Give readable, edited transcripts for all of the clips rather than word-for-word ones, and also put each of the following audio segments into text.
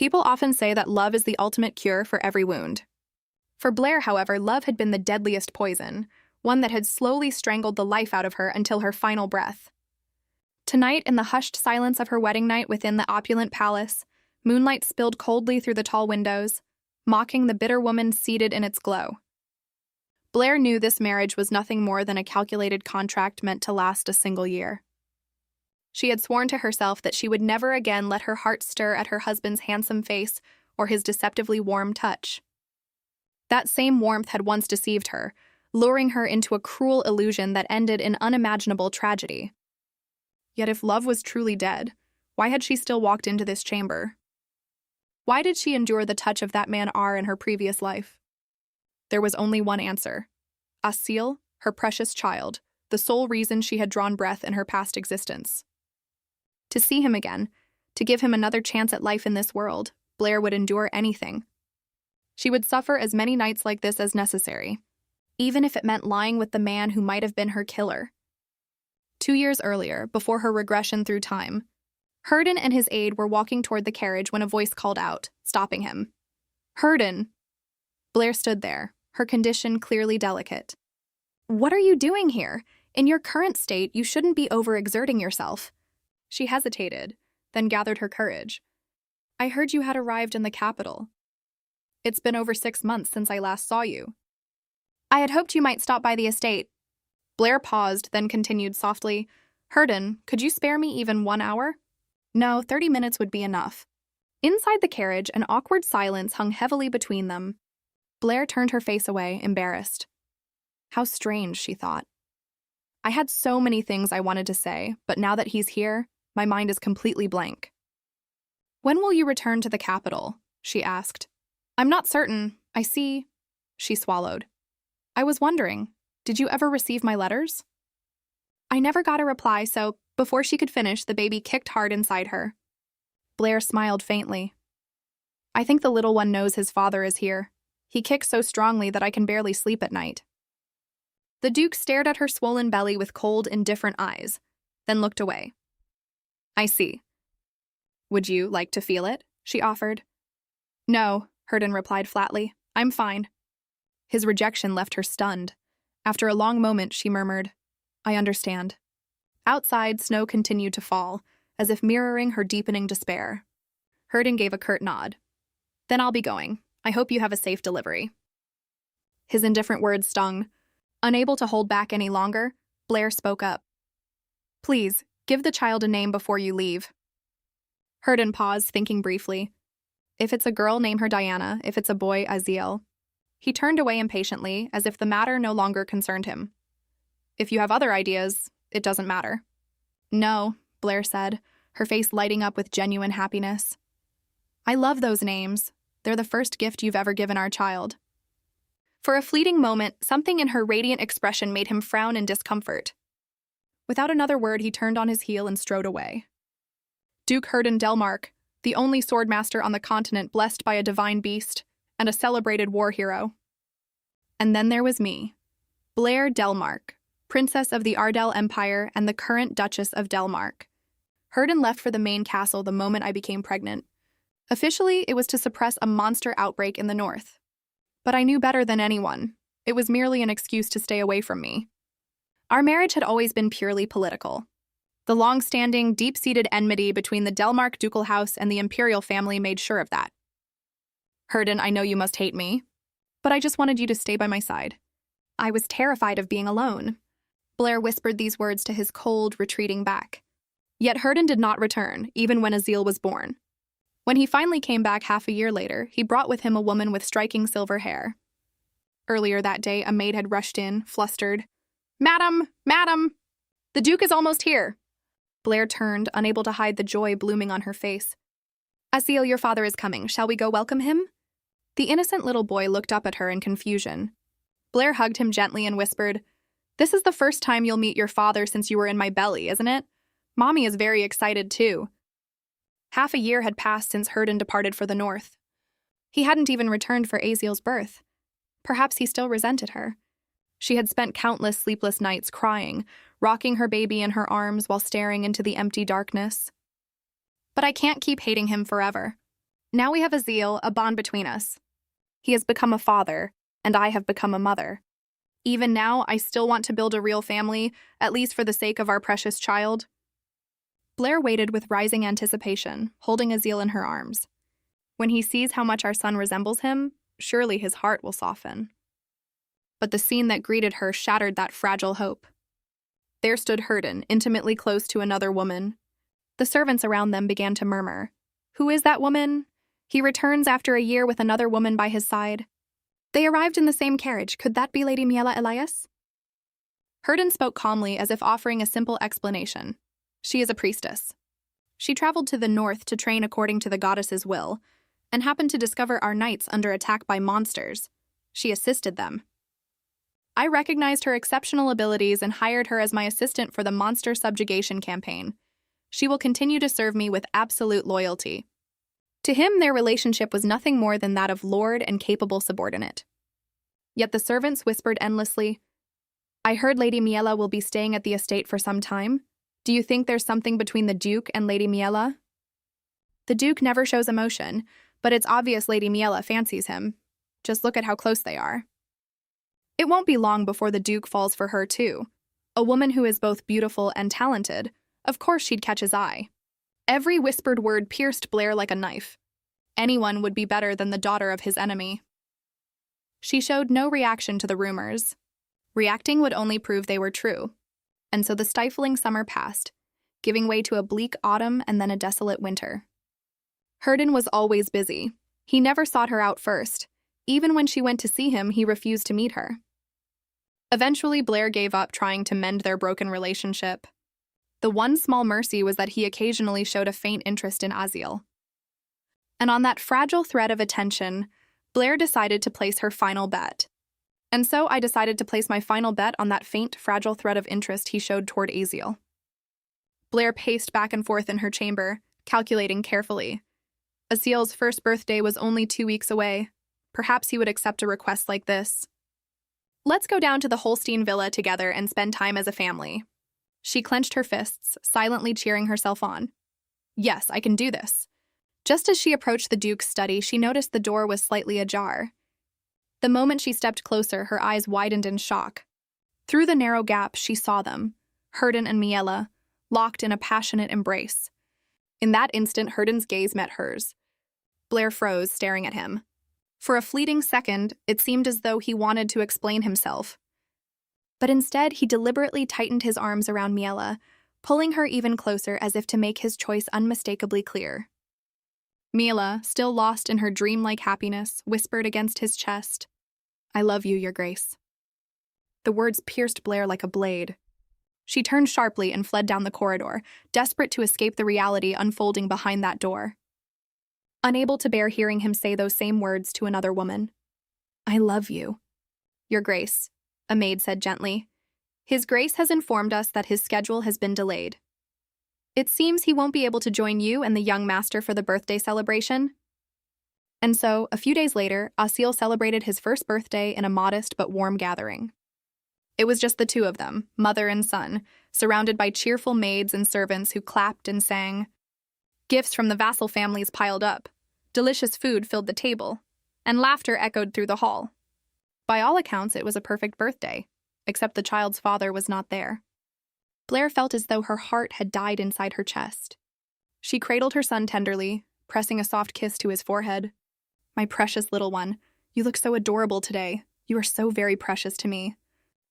People often say that love is the ultimate cure for every wound. For Blair, however, love had been the deadliest poison, one that had slowly strangled the life out of her until her final breath. Tonight, in the hushed silence of her wedding night within the opulent palace, moonlight spilled coldly through the tall windows, mocking the bitter woman seated in its glow. Blair knew this marriage was nothing more than a calculated contract meant to last a single year. She had sworn to herself that she would never again let her heart stir at her husband's handsome face or his deceptively warm touch. That same warmth had once deceived her, luring her into a cruel illusion that ended in unimaginable tragedy. Yet if love was truly dead, why had she still walked into this chamber? Why did she endure the touch of that man R in her previous life? There was only one answer. Asil, her precious child, the sole reason she had drawn breath in her past existence. To see him again, to give him another chance at life in this world, Blair would endure anything. She would suffer as many nights like this as necessary, even if it meant lying with the man who might have been her killer. 2 years earlier, before her regression through time, Herden and his aide were walking toward the carriage when a voice called out, stopping him. "Herden!" Blair stood there, her condition clearly delicate. "What are you doing here? In your current state, you shouldn't be overexerting yourself." She hesitated, then gathered her courage. "I heard you had arrived in the capital. It's been over 6 months since I last saw you. I had hoped you might stop by the estate." Blair paused, then continued softly, "Herden, could you spare me even 1 hour?" "No, 30 minutes would be enough." Inside the carriage, an awkward silence hung heavily between them. Blair turned her face away, embarrassed. How strange, she thought. I had so many things I wanted to say, but now that he's here, my mind is completely blank. "When will you return to the capital?" she asked. "I'm not certain. I see." She swallowed. "I was wondering, did you ever receive my letters?" I never got a reply, so before she could finish, the baby kicked hard inside her. Blair smiled faintly. "I think the little one knows his father is here. He kicks so strongly that I can barely sleep at night." The Duke stared at her swollen belly with cold, indifferent eyes, then looked away. "I see. Would you like to feel it?" she offered. "No," Herden replied flatly. "I'm fine." His rejection left her stunned. After a long moment, she murmured, "I understand." Outside, snow continued to fall, as if mirroring her deepening despair. Herden gave a curt nod. "Then I'll be going. I hope you have a safe delivery." His indifferent words stung. Unable to hold back any longer, Blair spoke up. "Please, give the child a name before you leave." Herden paused, thinking briefly. "If it's a girl, name her Diana. If it's a boy, Aziel." He turned away impatiently, as if the matter no longer concerned him. "If you have other ideas, it doesn't matter." "No," Blair said, her face lighting up with genuine happiness. "I love those names. They're the first gift you've ever given our child." For a fleeting moment, something in her radiant expression made him frown in discomfort. Without another word, he turned on his heel and strode away. Duke Herden Delmark, the only swordmaster on the continent blessed by a divine beast, and a celebrated war hero. And then there was me, Blair Delmark, Princess of the Ardell Empire and the current Duchess of Delmark. Herden left for the main castle the moment I became pregnant. Officially, it was to suppress a monster outbreak in the north. But I knew better than anyone. It was merely an excuse to stay away from me. Our marriage had always been purely political. The long-standing, deep-seated enmity between the Delmark ducal house and the imperial family made sure of that. "Herden, I know you must hate me, but I just wanted you to stay by my side." I was terrified of being alone. Blair whispered these words to his cold, retreating back. Yet Herden did not return, even when Aziel was born. When he finally came back half a year later, he brought with him a woman with striking silver hair. Earlier that day, a maid had rushed in, flustered. "Madam! Madam! The Duke is almost here!" Blair turned, unable to hide the joy blooming on her face. "Aziel, your father is coming. Shall we go welcome him?" The innocent little boy looked up at her in confusion. Blair hugged him gently and whispered, "This is the first time you'll meet your father since you were in my belly, isn't it? Mommy is very excited, too." Half a year had passed since Herden departed for the north. He hadn't even returned for Aziel's birth. Perhaps he still resented her. She had spent countless sleepless nights crying, rocking her baby in her arms while staring into the empty darkness. "But I can't keep hating him forever." Now we have Azil, a bond between us. He has become a father, and I have become a mother. Even now, I still want to build a real family, at least for the sake of our precious child. Blair waited with rising anticipation, holding Azil in her arms. When he sees how much our son resembles him, surely his heart will soften. But the scene that greeted her shattered that fragile hope. There stood Herden, intimately close to another woman. The servants around them began to murmur. Who is that woman? He returns after a year with another woman by his side. They arrived in the same carriage. Could that be Lady Miela Elias? Herden spoke calmly as if offering a simple explanation. She is a priestess. She traveled to the north to train according to the goddess's will, and happened to discover our knights under attack by monsters. She assisted them. I recognized her exceptional abilities and hired her as my assistant for the monster subjugation campaign. She will continue to serve me with absolute loyalty. To him, their relationship was nothing more than that of lord and capable subordinate. Yet the servants whispered endlessly, I heard Lady Miela will be staying at the estate for some time. Do you think there's something between the Duke and Lady Miela? The Duke never shows emotion, but it's obvious Lady Miela fancies him. Just look at how close they are. It won't be long before the Duke falls for her, too. A woman who is both beautiful and talented, of course she'd catch his eye. Every whispered word pierced Blair like a knife. Anyone would be better than the daughter of his enemy. She showed no reaction to the rumors. Reacting would only prove they were true. And so the stifling summer passed, giving way to a bleak autumn and then a desolate winter. Herden was always busy. He never sought her out first. Even when she went to see him, he refused to meet her. Eventually, Blair gave up trying to mend their broken relationship. The one small mercy was that he occasionally showed a faint interest in Azil. And on that fragile thread of attention, Blair decided to place her final bet. And so I decided to place my final bet on that faint, fragile thread of interest he showed toward Azil. Blair paced back and forth in her chamber, calculating carefully. Azil's first birthday was only 2 weeks away. Perhaps he would accept a request like this. Let's go down to the Holstein villa together and spend time as a family. She clenched her fists, silently cheering herself on. Yes, I can do this. Just as she approached the Duke's study, she noticed the door was slightly ajar. The moment she stepped closer, her eyes widened in shock. Through the narrow gap, she saw them, Herden and Miela, locked in a passionate embrace. In that instant, Herden's gaze met hers. Blair froze, staring at him. For a fleeting second, it seemed as though he wanted to explain himself. But instead, he deliberately tightened his arms around Miela, pulling her even closer as if to make his choice unmistakably clear. Miela, still lost in her dreamlike happiness, whispered against his chest, I love you, Your Grace. The words pierced Blair like a blade. She turned sharply and fled down the corridor, desperate to escape the reality unfolding behind that door. Unable to bear hearing him say those same words to another woman. I love you. Your Grace, a maid said gently. His Grace has informed us that his schedule has been delayed. It seems he won't be able to join you and the young master for the birthday celebration. And so, a few days later, Azil celebrated his first birthday in a modest but warm gathering. It was just the two of them, mother and son, surrounded by cheerful maids and servants who clapped and sang. Gifts from the vassal families piled up, delicious food filled the table, and laughter echoed through the hall. By all accounts, it was a perfect birthday, except the child's father was not there. Blair felt as though her heart had died inside her chest. She cradled her son tenderly, pressing a soft kiss to his forehead. My precious little one, you look so adorable today. You are so very precious to me.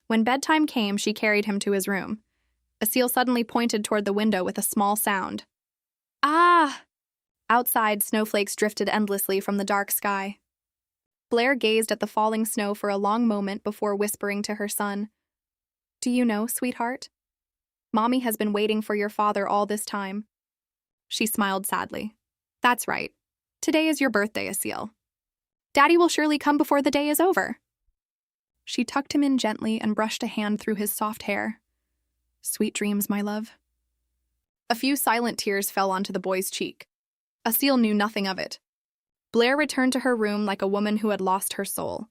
When bedtime came, she carried him to his room. Azil suddenly pointed toward the window with a small sound. Ah! Outside, snowflakes drifted endlessly from the dark sky. Blair gazed at the falling snow for a long moment before whispering to her son, Do you know, sweetheart? Mommy has been waiting for your father all this time. She smiled sadly. That's right. Today is your birthday, Azil. Daddy will surely come before the day is over. She tucked him in gently and brushed a hand through his soft hair. Sweet dreams, my love. A few silent tears fell onto the boy's cheek. Azil knew nothing of it. Blair returned to her room like a woman who had lost her soul.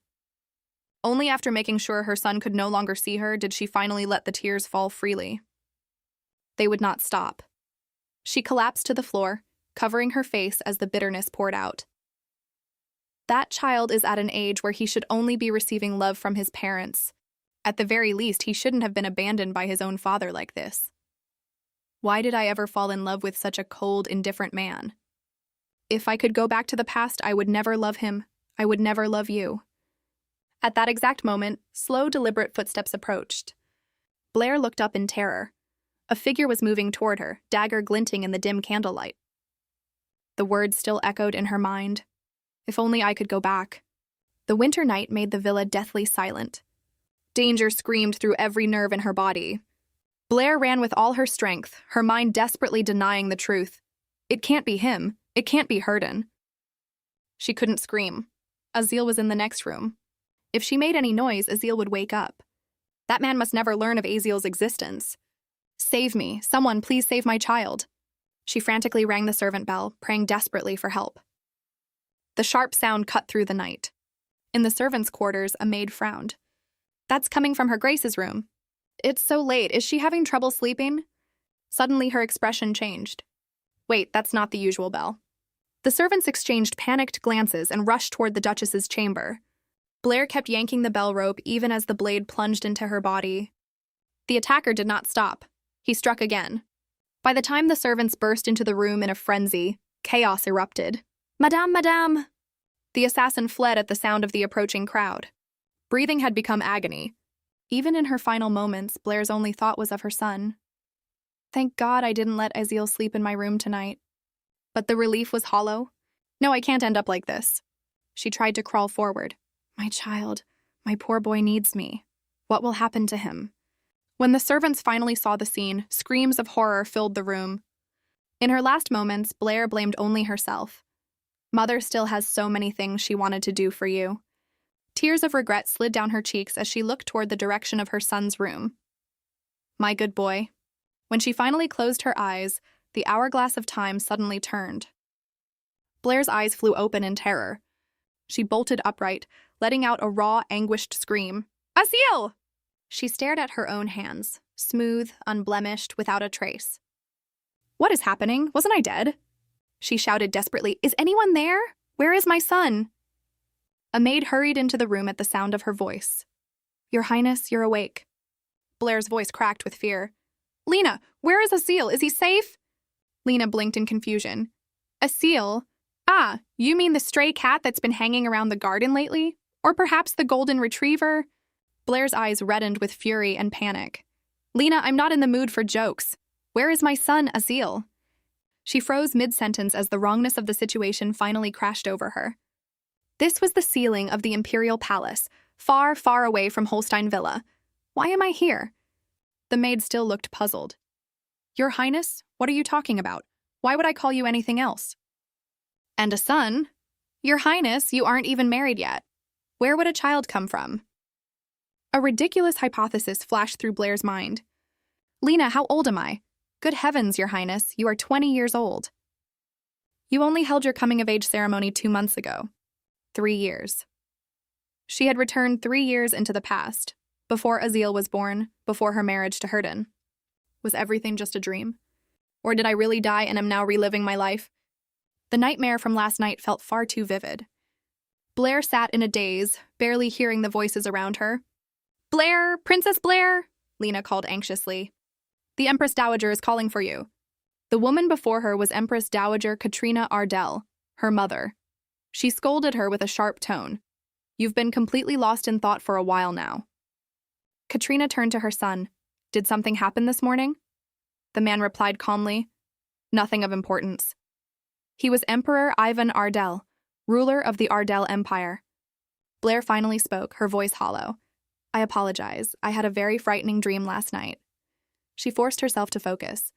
Only after making sure her son could no longer see her did she finally let the tears fall freely. They would not stop. She collapsed to the floor, covering her face as the bitterness poured out. That child is at an age where he should only be receiving love from his parents. At the very least, he shouldn't have been abandoned by his own father like this. Why did I ever fall in love with such a cold, indifferent man? If I could go back to the past, I would never love him. I would never love you. At that exact moment, slow, deliberate footsteps approached. Blair looked up in terror. A figure was moving toward her, dagger glinting in the dim candlelight. The words still echoed in her mind. If only I could go back. The winter night made the villa deathly silent. Danger screamed through every nerve in her body. Blair ran with all her strength, her mind desperately denying the truth. It can't be him. It can't be Herden. She couldn't scream. Azil was in the next room. If she made any noise, Azil would wake up. That man must never learn of Azil's existence. Save me. Someone, please save my child. She frantically rang the servant bell, praying desperately for help. The sharp sound cut through the night. In the servants' quarters, a maid frowned. That's coming from her Grace's room. It's so late. Is she having trouble sleeping? Suddenly, her expression changed. Wait, that's not the usual bell. The servants exchanged panicked glances and rushed toward the Duchess's chamber. Blair kept yanking the bell rope even as the blade plunged into her body. The attacker did not stop. He struck again. By the time the servants burst into the room in a frenzy, chaos erupted. Madame, madame! The assassin fled at the sound of the approaching crowd. Breathing had become agony. Even in her final moments, Blair's only thought was of her son. Thank God I didn't let Azil sleep in my room tonight. But the relief was hollow. No, I can't end up like this. She tried to crawl forward. My child, my poor boy needs me. What will happen to him? When the servants finally saw the scene, screams of horror filled the room. In her last moments, Blair blamed only herself. Mother still has so many things she wanted to do for you. Tears of regret slid down her cheeks as she looked toward the direction of her son's room. My good boy. When she finally closed her eyes, the hourglass of time suddenly turned. Blair's eyes flew open in terror. She bolted upright, letting out a raw, anguished scream. Azil! She stared at her own hands, smooth, unblemished, without a trace. What is happening? Wasn't I dead? She shouted desperately, Is anyone there? Where is my son? A maid hurried into the room at the sound of her voice. Your Highness, you're awake. Blair's voice cracked with fear. Lena, where is Azil? Is he safe? Lena blinked in confusion. Azil? Ah, you mean the stray cat that's been hanging around the garden lately? Or perhaps the golden retriever? Blair's eyes reddened with fury and panic. Lena, I'm not in the mood for jokes. Where is my son, Azil? She froze mid-sentence as the wrongness of the situation finally crashed over her. This was the ceiling of the Imperial Palace, far, far away from Holstein Villa. Why am I here? The maid still looked puzzled. Your Highness, what are you talking about? Why would I call you anything else? And a son? Your Highness, you aren't even married yet. Where would a child come from? A ridiculous hypothesis flashed through Blair's mind. Lena, how old am I? Good heavens, Your Highness, you are 20 years old. You only held your coming-of-age ceremony 2 months ago. 3 years. She had returned 3 years into the past, before Azil was born, before her marriage to Herden. Was everything just a dream? Or did I really die and am now reliving my life? The nightmare from last night felt far too vivid. Blair sat in a daze, barely hearing the voices around her. Blair! Princess Blair! Lena called anxiously. The Empress Dowager is calling for you. The woman before her was Empress Dowager Katrina Ardell, her mother. She scolded her with a sharp tone. You've been completely lost in thought for a while now. Katrina turned to her son. Did something happen this morning? The man replied calmly. Nothing of importance. He was Emperor Ivan Ardell, ruler of the Ardell Empire. Blair finally spoke, her voice hollow. I apologize. I had a very frightening dream last night. She forced herself to focus.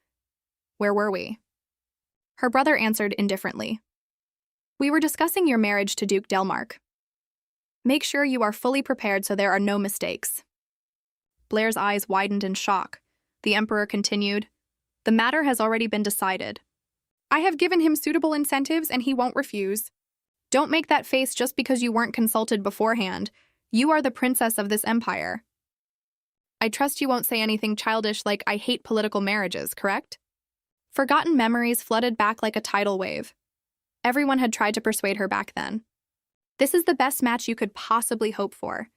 Where were we? Her brother answered indifferently. We were discussing your marriage to Duke Delmark. Make sure you are fully prepared so there are no mistakes. Blair's eyes widened in shock. The Emperor continued, The matter has already been decided. I have given him suitable incentives and he won't refuse. Don't make that face just because you weren't consulted beforehand. You are the princess of this empire. I trust you won't say anything childish like I hate political marriages, correct? Forgotten memories flooded back like a tidal wave. Everyone had tried to persuade her back then. This is the best match you could possibly hope for.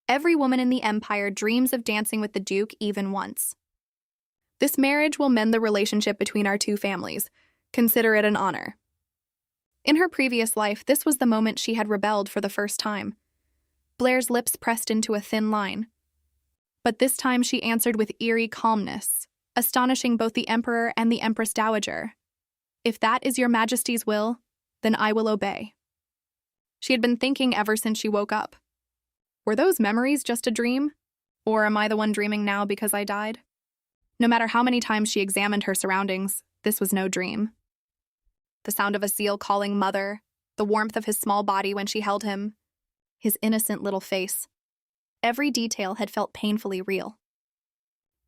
Every woman in the Empire dreams of dancing with the Duke even once. This marriage will mend the relationship between our two families. Consider it an honor. In her previous life, this was the moment she had rebelled for the first time. Blair's lips pressed into a thin line. But this time she answered with eerie calmness, astonishing both the Emperor and the Empress Dowager. If that is your Majesty's will, then I will obey. She had been thinking ever since she woke up. Were those memories just a dream? Or am I the one dreaming now because I died? No matter how many times she examined her surroundings, this was no dream. The sound of a seal calling mother, the warmth of his small body when she held him, his innocent little face. Every detail had felt painfully real.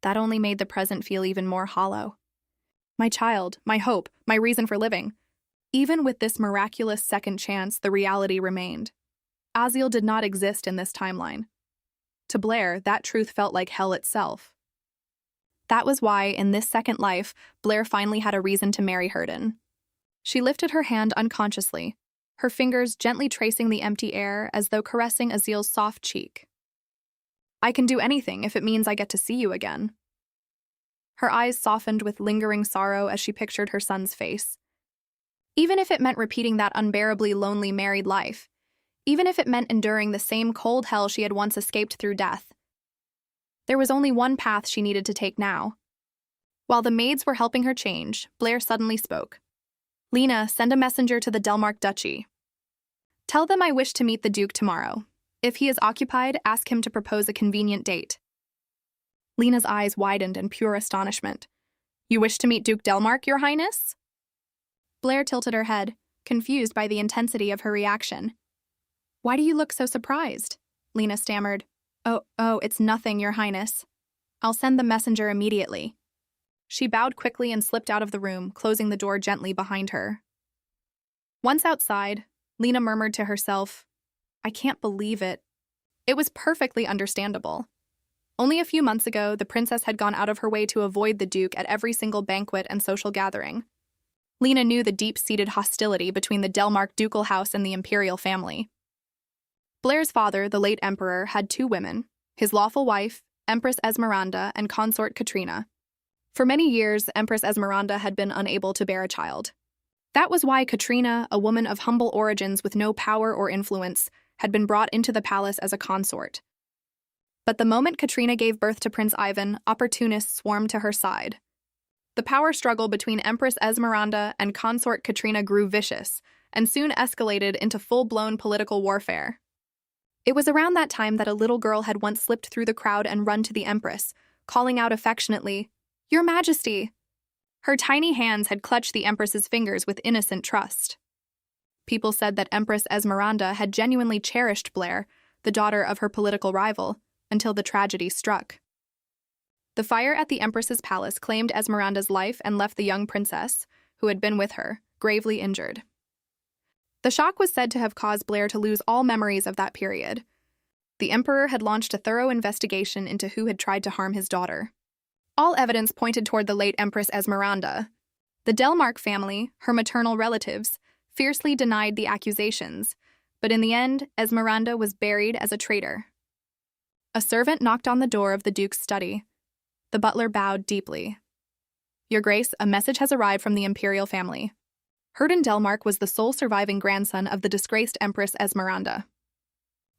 That only made the present feel even more hollow. My child, my hope, my reason for living. Even with this miraculous second chance, the reality remained. Aziel did not exist in this timeline. To Blair, that truth felt like hell itself. That was why, in this second life, Blair finally had a reason to marry Herden. She lifted her hand unconsciously, her fingers gently tracing the empty air as though caressing Aziel's soft cheek. I can do anything if it means I get to see you again. Her eyes softened with lingering sorrow as she pictured her son's face. Even if it meant repeating that unbearably lonely married life, even if it meant enduring the same cold hell she had once escaped through death, there was only one path she needed to take now. While the maids were helping her change, Blair suddenly spoke. Lena, send a messenger to the Delmark Duchy. Tell them I wish to meet the Duke tomorrow. If he is occupied, ask him to propose a convenient date. Lena's eyes widened in pure astonishment. You wish to meet Duke Delmark, Your Highness? Blair tilted her head, confused by the intensity of her reaction. Why do you look so surprised? Lena stammered. Oh, it's nothing, Your Highness. I'll send the messenger immediately. She bowed quickly and slipped out of the room, closing the door gently behind her. Once outside, Lena murmured to herself, I can't believe it. It was perfectly understandable. Only a few months ago, the princess had gone out of her way to avoid the Duke at every single banquet and social gathering. Lena knew the deep-seated hostility between the Delmark ducal house and the imperial family. Blair's father, the late emperor, had two women, his lawful wife, Empress Esmeralda, and consort Katrina. For many years, Empress Esmeralda had been unable to bear a child. That was why Katrina, a woman of humble origins with no power or influence, had been brought into the palace as a consort. But the moment Katrina gave birth to Prince Ivan, opportunists swarmed to her side. The power struggle between Empress Esmeralda and consort Katrina grew vicious, and soon escalated into full-blown political warfare. It was around that time that a little girl had once slipped through the crowd and run to the Empress, calling out affectionately, Your Majesty! Her tiny hands had clutched the Empress's fingers with innocent trust. People said that Empress Esmeralda had genuinely cherished Blair, the daughter of her political rival, until the tragedy struck. The fire at the Empress's palace claimed Esmeralda's life and left the young princess, who had been with her, gravely injured. The shock was said to have caused Blair to lose all memories of that period. The Emperor had launched a thorough investigation into who had tried to harm his daughter. All evidence pointed toward the late Empress Esmeralda. The Delmark family, her maternal relatives, fiercely denied the accusations, but in the end, Esmeralda was buried as a traitor. A servant knocked on the door of the Duke's study. The butler bowed deeply. Your Grace, a message has arrived from the imperial family. Herden Delmark was the sole surviving grandson of the disgraced Empress Esmeralda.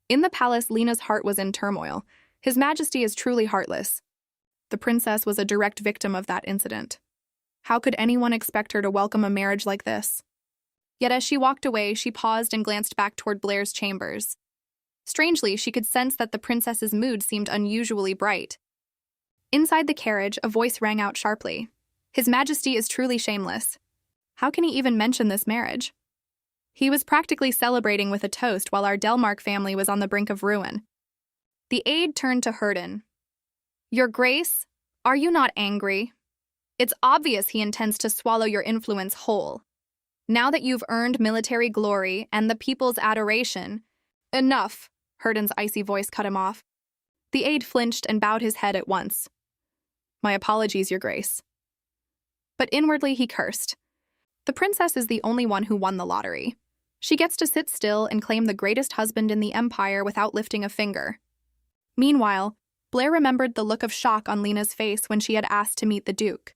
In the palace, Lena's heart was in turmoil. His Majesty is truly heartless. The princess was a direct victim of that incident. How could anyone expect her to welcome a marriage like this? Yet as she walked away, she paused and glanced back toward Blair's chambers. Strangely, she could sense that the princess's mood seemed unusually bright. Inside the carriage, a voice rang out sharply. His Majesty is truly shameless. How can he even mention this marriage? He was practically celebrating with a toast while our Delmark family was on the brink of ruin. The aide turned to Herden. Your Grace, are you not angry? It's obvious he intends to swallow your influence whole. Now that you've earned military glory and the people's adoration— Enough, Herden's icy voice cut him off. The aide flinched and bowed his head at once. My apologies, Your Grace. But inwardly he cursed. The princess is the only one who won the lottery. She gets to sit still and claim the greatest husband in the empire without lifting a finger. Meanwhile, Blair remembered the look of shock on Lena's face when she had asked to meet the Duke.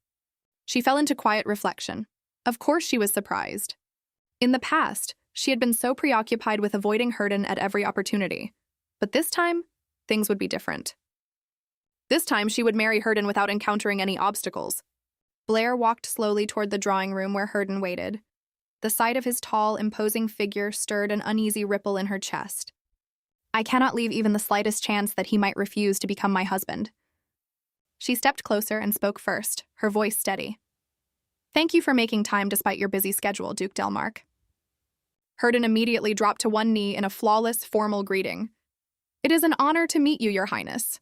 She fell into quiet reflection. Of course she was surprised. In the past, she had been so preoccupied with avoiding Hurden at every opportunity. But this time, things would be different. This time, she would marry Hurden without encountering any obstacles. Blair walked slowly toward the drawing room where Hurden waited. The sight of his tall, imposing figure stirred an uneasy ripple in her chest. I cannot leave even the slightest chance that he might refuse to become my husband. She stepped closer and spoke first, her voice steady. Thank you for making time despite your busy schedule, Duke Delmark. Hurden immediately dropped to one knee in a flawless, formal greeting. It is an honor to meet you, Your Highness.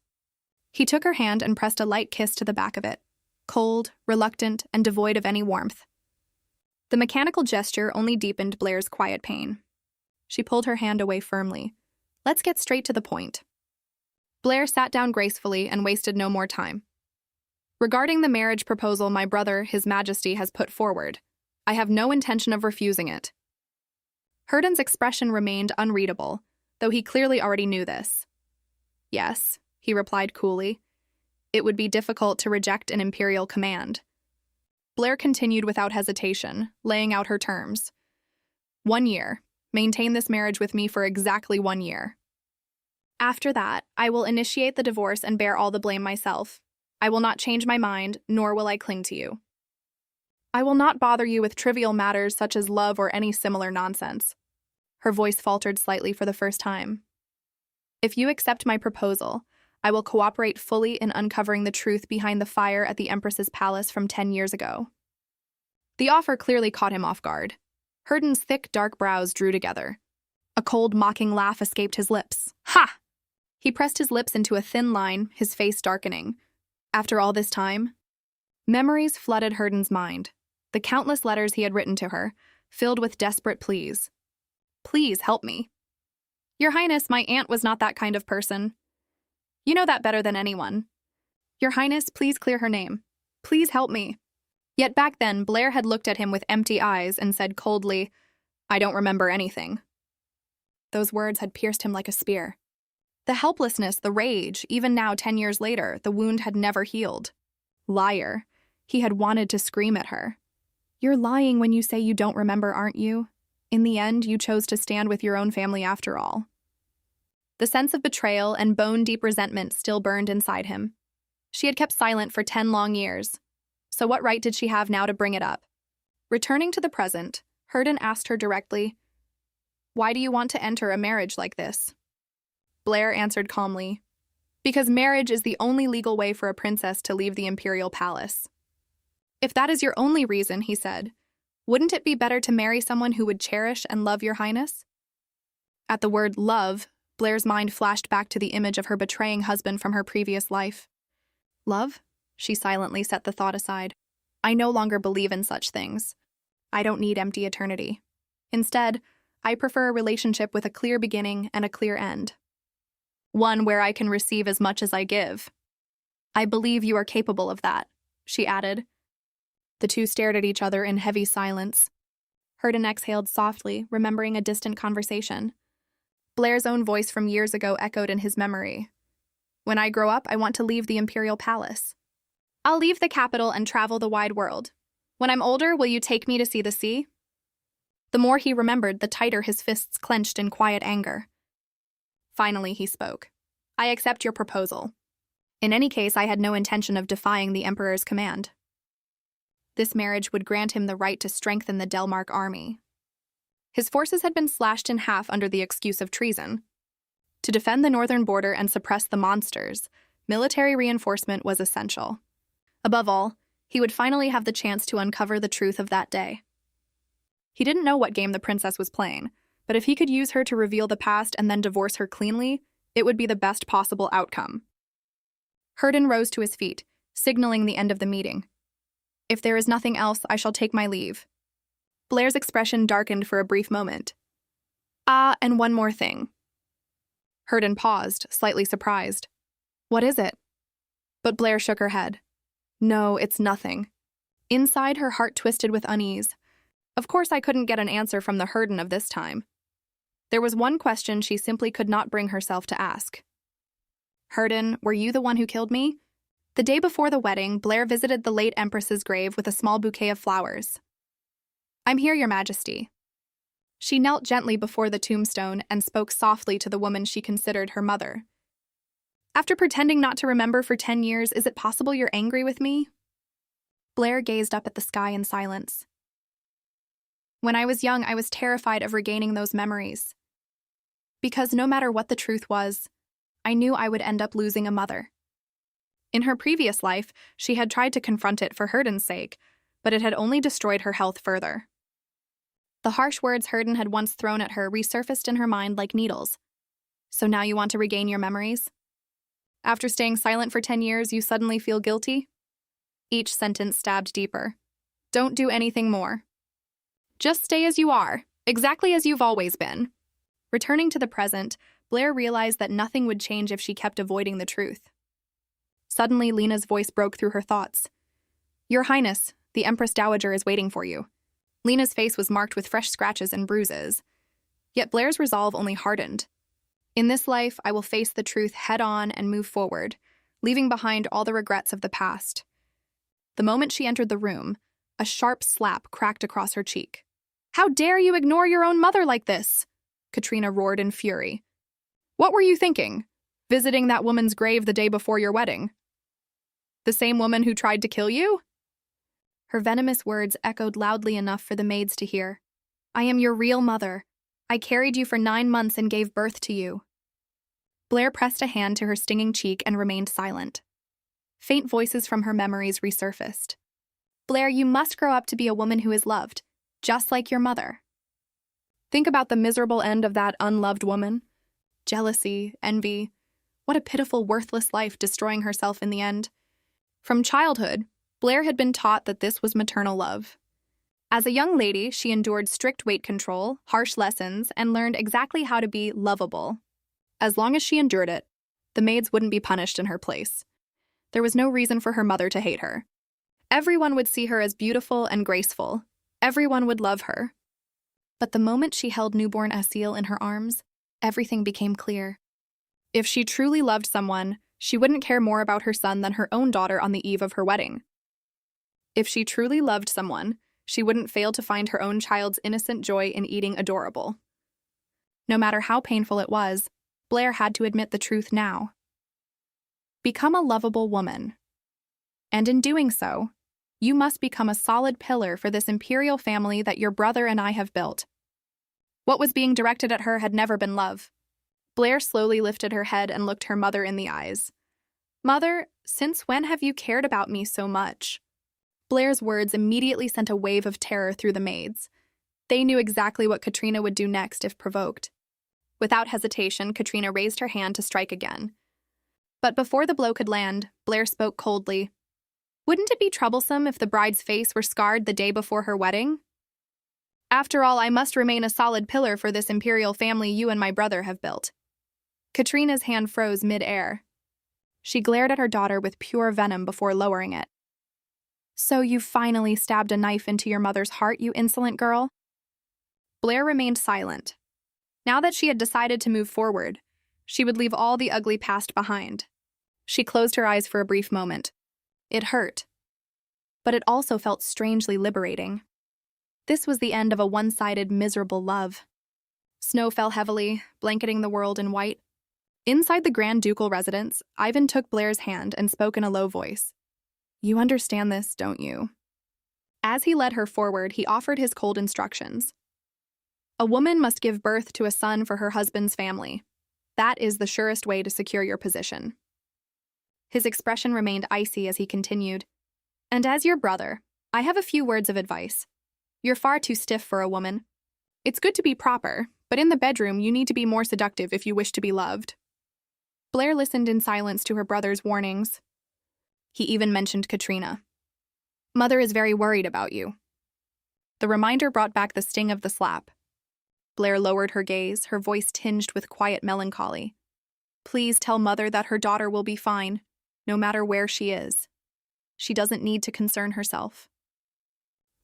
He took her hand and pressed a light kiss to the back of it, cold, reluctant, and devoid of any warmth. The mechanical gesture only deepened Blair's quiet pain. She pulled her hand away firmly. Let's get straight to the point. Blair sat down gracefully and wasted no more time. Regarding the marriage proposal my brother, His Majesty, has put forward, I have no intention of refusing it. Hurden's expression remained unreadable, though he clearly already knew this. Yes, he replied coolly. It would be difficult to reject an imperial command. Blair continued without hesitation, laying out her terms. 1 year. Maintain this marriage with me for exactly 1 year. After that, I will initiate the divorce and bear all the blame myself. I will not change my mind, nor will I cling to you. I will not bother you with trivial matters such as love or any similar nonsense. Her voice faltered slightly for the first time. If you accept my proposal, I will cooperate fully in uncovering the truth behind the fire at the Empress's palace from 10 years ago. The offer clearly caught him off guard. Hurden's thick, dark brows drew together. A cold, mocking laugh escaped his lips. Ha! He pressed his lips into a thin line, his face darkening. After all this time? Memories flooded Hurden's mind. The countless letters he had written to her, filled with desperate pleas. Please help me. Your Highness, my aunt was not that kind of person. You know that better than anyone. Your Highness, please clear her name. Please help me. Yet back then, Blair had looked at him with empty eyes and said coldly, I don't remember anything. Those words had pierced him like a spear. The helplessness, the rage, even now 10 years later, the wound had never healed. Liar. He had wanted to scream at her. You're lying when you say you don't remember, aren't you? In the end, you chose to stand with your own family after all. The sense of betrayal and bone-deep resentment still burned inside him. She had kept silent for 10 long years. So what right did she have now to bring it up? Returning to the present, Hurden asked her directly, Why do you want to enter a marriage like this? Blair answered calmly, Because marriage is the only legal way for a princess to leave the imperial palace. If that is your only reason, he said, wouldn't it be better to marry someone who would cherish and love your highness? At the word love, Blair's mind flashed back to the image of her betraying husband from her previous life. Love? She silently set the thought aside. I no longer believe in such things. I don't need empty eternity. Instead, I prefer a relationship with a clear beginning and a clear end. One where I can receive as much as I give. I believe you are capable of that, she added. The two stared at each other in heavy silence. Hurden exhaled softly, remembering a distant conversation. Blair's own voice from years ago echoed in his memory. When I grow up, I want to leave the imperial palace. I'll leave the capital and travel the wide world. When I'm older, will you take me to see the sea? The more he remembered, the tighter his fists clenched in quiet anger. Finally, he spoke. I accept your proposal. In any case, I had no intention of defying the Emperor's command. This marriage would grant him the right to strengthen the Delmark army. His forces had been slashed in half under the excuse of treason. To defend the northern border and suppress the monsters, military reinforcement was essential. Above all, he would finally have the chance to uncover the truth of that day. He didn't know what game the princess was playing, but if he could use her to reveal the past and then divorce her cleanly, it would be the best possible outcome. Hurden rose to his feet, signaling the end of the meeting. If there is nothing else, I shall take my leave. Blair's expression darkened for a brief moment. And one more thing. Hurden paused, slightly surprised. What is it? But Blair shook her head. No, it's nothing. Inside, her heart twisted with unease. Of course, I couldn't get an answer from the Herden of this time. There was one question she simply could not bring herself to ask. Herden, were you the one who killed me? The day before the wedding, Blair visited the late Empress's grave with a small bouquet of flowers. I'm here, Your Majesty. She knelt gently before the tombstone and spoke softly to the woman she considered her mother. After pretending not to remember for 10 years, is it possible you're angry with me? Blair gazed up at the sky in silence. When I was young, I was terrified of regaining those memories. Because no matter what the truth was, I knew I would end up losing a mother. In her previous life, she had tried to confront it for Herden's sake, but it had only destroyed her health further. The harsh words Herden had once thrown at her resurfaced in her mind like needles. So now you want to regain your memories? After staying silent for 10 years, you suddenly feel guilty? Each sentence stabbed deeper. Don't do anything more. Just stay as you are, exactly as you've always been. Returning to the present, Blair realized that nothing would change if she kept avoiding the truth. Suddenly, Lena's voice broke through her thoughts. Your Highness, the Empress Dowager is waiting for you. Lena's face was marked with fresh scratches and bruises. Yet Blair's resolve only hardened. In this life, I will face the truth head-on and move forward, leaving behind all the regrets of the past. The moment she entered the room, a sharp slap cracked across her cheek. How dare you ignore your own mother like this? Katrina roared in fury. What were you thinking? Visiting that woman's grave the day before your wedding? The same woman who tried to kill you? Her venomous words echoed loudly enough for the maids to hear. I am your real mother. I carried you for 9 months and gave birth to you. Blair pressed a hand to her stinging cheek and remained silent. Faint voices from her memories resurfaced. Blair, you must grow up to be a woman who is loved, just like your mother. Think about the miserable end of that unloved woman. Jealousy, envy. What a pitiful, worthless life, destroying herself in the end. From childhood, Blair had been taught that this was maternal love. As a young lady, she endured strict weight control, harsh lessons, and learned exactly how to be lovable. As long as she endured it, the maids wouldn't be punished in her place. There was no reason for her mother to hate her. Everyone would see her as beautiful and graceful. Everyone would love her. But the moment she held newborn Asil in her arms, everything became clear. If she truly loved someone, she wouldn't care more about her son than her own daughter on the eve of her wedding. If she truly loved someone, she wouldn't fail to find her own child's innocent joy in eating adorable. No matter how painful it was, Blair had to admit the truth now. Become a lovable woman. And in doing so, you must become a solid pillar for this imperial family that your brother and I have built. What was being directed at her had never been love. Blair slowly lifted her head and looked her mother in the eyes. Mother, since when have you cared about me so much? Blair's words immediately sent a wave of terror through the maids. They knew exactly what Katrina would do next if provoked. Without hesitation, Katrina raised her hand to strike again. But before the blow could land, Blair spoke coldly. Wouldn't it be troublesome if the bride's face were scarred the day before her wedding? After all, I must remain a solid pillar for this imperial family you and my brother have built. Katrina's hand froze mid-air. She glared at her daughter with pure venom before lowering it. So you finally stabbed a knife into your mother's heart, you insolent girl? Blair remained silent. Now that she had decided to move forward, she would leave all the ugly past behind. She closed her eyes for a brief moment. It hurt. But it also felt strangely liberating. This was the end of a one-sided, miserable love. Snow fell heavily, blanketing the world in white. Inside the Grand Ducal residence, Ivan took Blair's hand and spoke in a low voice. You understand this, don't you? As he led her forward, he offered his cold instructions. A woman must give birth to a son for her husband's family. That is the surest way to secure your position. His expression remained icy as he continued. And as your brother, I have a few words of advice. You're far too stiff for a woman. It's good to be proper, but in the bedroom you need to be more seductive if you wish to be loved. Blair listened in silence to her brother's warnings. He even mentioned Katrina. Mother is very worried about you. The reminder brought back the sting of the slap. Blair lowered her gaze, her voice tinged with quiet melancholy. Please tell Mother that her daughter will be fine, no matter where she is. She doesn't need to concern herself.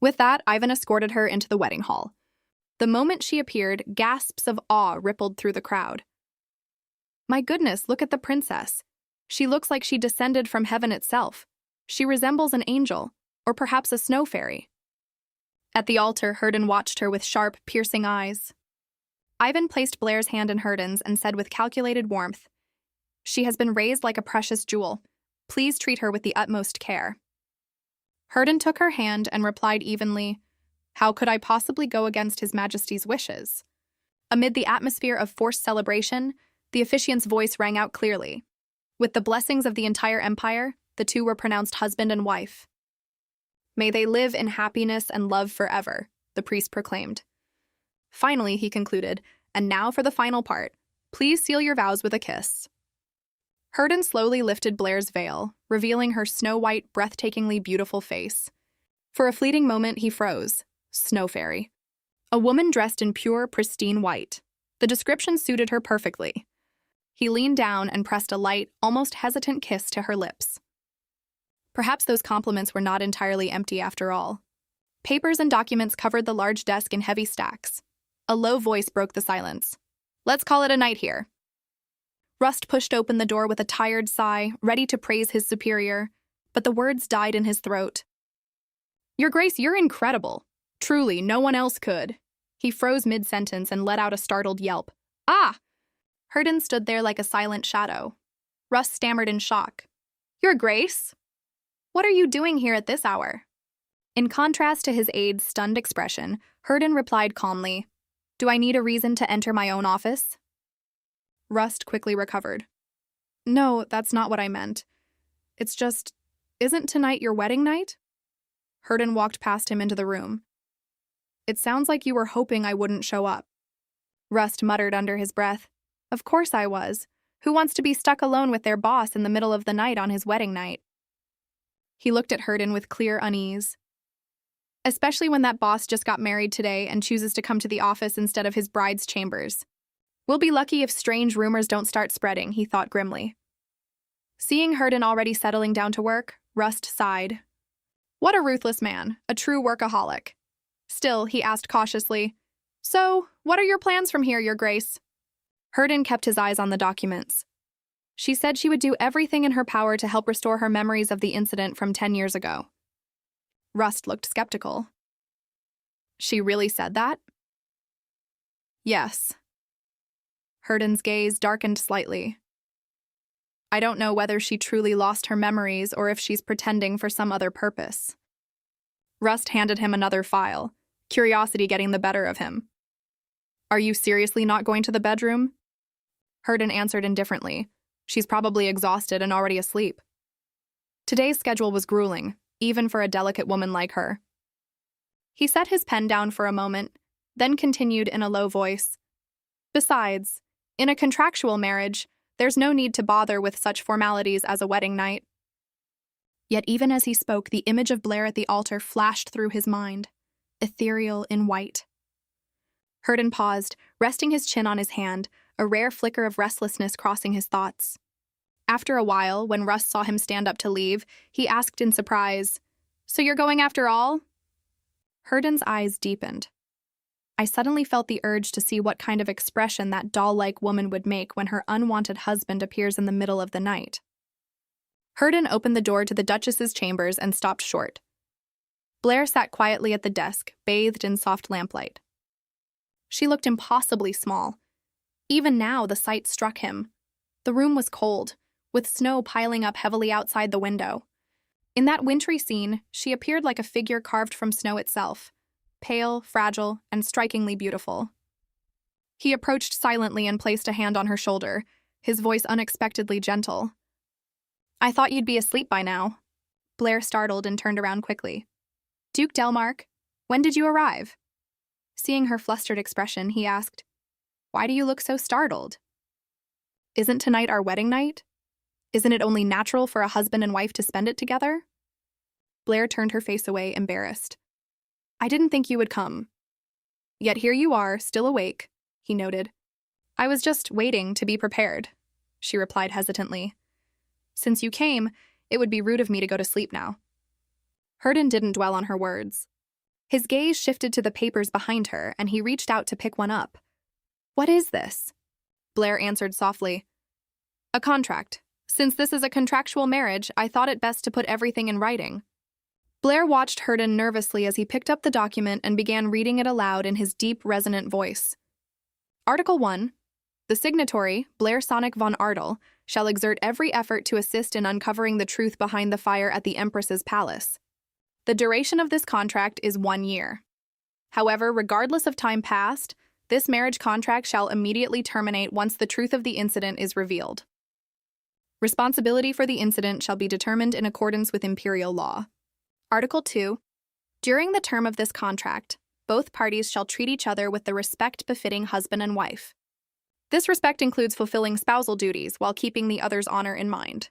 With that, Ivan escorted her into the wedding hall. The moment she appeared, gasps of awe rippled through the crowd. My goodness, look at the princess. She looks like she descended from heaven itself. She resembles an angel, or perhaps a snow fairy. At the altar, Herden watched her with sharp, piercing eyes. Ivan placed Blair's hand in Herden's and said with calculated warmth, "She has been raised like a precious jewel. Please treat her with the utmost care." Herden took her hand and replied evenly, "How could I possibly go against His Majesty's wishes?" Amid the atmosphere of forced celebration, the officiant's voice rang out clearly. With the blessings of the entire empire, the two were pronounced husband and wife. "May they live in happiness and love forever," the priest proclaimed. Finally, he concluded, "And now for the final part. Please seal your vows with a kiss." Herden slowly lifted Blair's veil, revealing her snow-white, breathtakingly beautiful face. For a fleeting moment, he froze. Snow fairy. A woman dressed in pure, pristine white. The description suited her perfectly. He leaned down and pressed a light, almost hesitant kiss to her lips. Perhaps those compliments were not entirely empty after all. Papers and documents covered the large desk in heavy stacks. A low voice broke the silence. "Let's call it a night here." Rust pushed open the door with a tired sigh, ready to praise his superior, but the words died in his throat. "Your Grace, you're incredible. Truly, no one else could." He froze mid-sentence and let out a startled yelp. "Ah!" Herden stood there like a silent shadow. Rust stammered in shock. "Your Grace? What are you doing here at this hour?" In contrast to his aide's stunned expression, Herden replied calmly, "Do I need a reason to enter my own office?" Rust quickly recovered. "No, that's not what I meant. It's just, isn't tonight your wedding night?" Herden walked past him into the room. "It sounds like you were hoping I wouldn't show up." Rust muttered under his breath. "Of course I was. Who wants to be stuck alone with their boss in the middle of the night on his wedding night?" He looked at Herden with clear unease. "Especially when that boss just got married today and chooses to come to the office instead of his bride's chambers. We'll be lucky if strange rumors don't start spreading," he thought grimly. Seeing Herden already settling down to work, Rust sighed. What a ruthless man, a true workaholic. Still, he asked cautiously, "So, what are your plans from here, Your Grace?" Herden kept his eyes on the documents. She said she would do everything in her power to help restore her memories of the incident from 10 years ago. Rust looked skeptical. "She really said that?" "Yes." Herden's gaze darkened slightly. "I don't know whether she truly lost her memories or if she's pretending for some other purpose." Rust handed him another file, curiosity getting the better of him. "Are you seriously not going to the bedroom?" Herden answered indifferently. "She's probably exhausted and already asleep." Today's schedule was grueling, even for a delicate woman like her. He set his pen down for a moment, then continued in a low voice. "Besides, in a contractual marriage, there's no need to bother with such formalities as a wedding night." Yet even as he spoke, the image of Blair at the altar flashed through his mind, ethereal in white. Herden paused, resting his chin on his hand, a rare flicker of restlessness crossing his thoughts. After a while, when Rust saw him stand up to leave, he asked in surprise, "So you're going after all?" Herden's eyes deepened. I suddenly felt the urge to see what kind of expression that doll-like woman would make when her unwanted husband appears in the middle of the night. Herden opened the door to the Duchess's chambers and stopped short. Blair sat quietly at the desk, bathed in soft lamplight. She looked impossibly small. Even now, the sight struck him. The room was cold, with snow piling up heavily outside the window. In that wintry scene, she appeared like a figure carved from snow itself, pale, fragile, and strikingly beautiful. He approached silently and placed a hand on her shoulder, his voice unexpectedly gentle. "I thought you'd be asleep by now." Blair startled and turned around quickly. "Duke Delmark, when did you arrive?" Seeing her flustered expression, he asked, "Why do you look so startled? Isn't tonight our wedding night? Isn't it only natural for a husband and wife to spend it together?" Blair turned her face away, embarrassed. "I didn't think you would come. Yet here you are, still awake," he noted. "I was just waiting to be prepared," she replied hesitantly. "Since you came, it would be rude of me to go to sleep now." Herden didn't dwell on her words. His gaze shifted to the papers behind her, and he reached out to pick one up. "What is this?" Blair answered softly. "A contract. Since this is a contractual marriage, I thought it best to put everything in writing." Blair watched Hurden nervously as he picked up the document and began reading it aloud in his deep, resonant voice. Article 1. The signatory, Blair Sonic von Ardel, shall exert every effort to assist in uncovering the truth behind the fire at the Empress's palace. The duration of this contract is 1 year. However, regardless of time passed, this marriage contract shall immediately terminate once the truth of the incident is revealed. Responsibility for the incident shall be determined in accordance with imperial law. Article 2. During the term of this contract, both parties shall treat each other with the respect befitting husband and wife. This respect includes fulfilling spousal duties while keeping the other's honor in mind.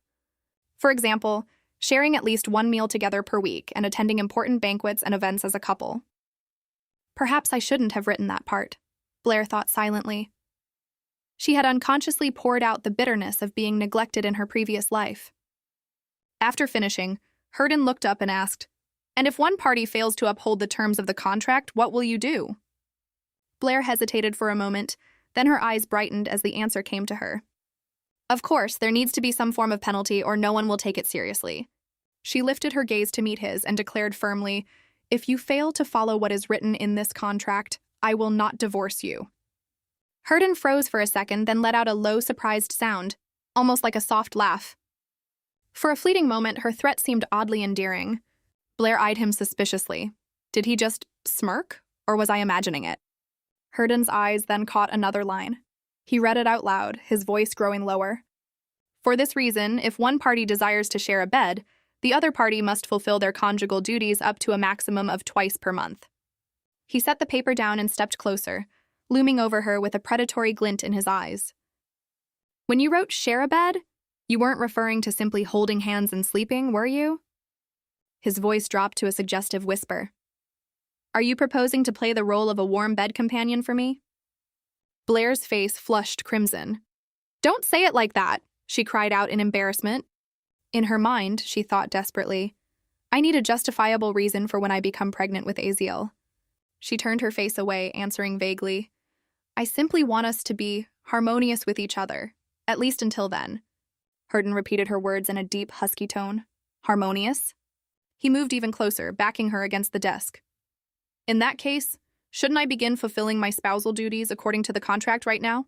For example, sharing at least one meal together per week and attending important banquets and events as a couple. Perhaps I shouldn't have written that part, Blair thought silently. She had unconsciously poured out the bitterness of being neglected in her previous life. After finishing, Hurden looked up and asked, "And if one party fails to uphold the terms of the contract, what will you do?" Blair hesitated for a moment, then her eyes brightened as the answer came to her. "Of course, there needs to be some form of penalty or no one will take it seriously." She lifted her gaze to meet his and declared firmly, "If you fail to follow what is written in this contract, I will not divorce you." Hurden froze for a second, then let out a low, surprised sound, almost like a soft laugh. For a fleeting moment, her threat seemed oddly endearing. Blair eyed him suspiciously. Did he just smirk, or was I imagining it? Hurden's eyes then caught another line. He read it out loud, his voice growing lower. "For this reason, if one party desires to share a bed, the other party must fulfill their conjugal duties up to a maximum of twice per month." He set the paper down and stepped closer, looming over her with a predatory glint in his eyes. "When you wrote share a bed, you weren't referring to simply holding hands and sleeping, were you?" His voice dropped to a suggestive whisper. "Are you proposing to play the role of a warm bed companion for me?" Blair's face flushed crimson. "Don't say it like that," she cried out in embarrassment. In her mind, she thought desperately, "I need a justifiable reason for when I become pregnant with Aziel." She turned her face away, answering vaguely, "I simply want us to be harmonious with each other, at least until then." Hurden repeated her words in a deep, husky tone. "Harmonious?" He moved even closer, backing her against the desk. "In that case, shouldn't I begin fulfilling my spousal duties according to the contract right now?"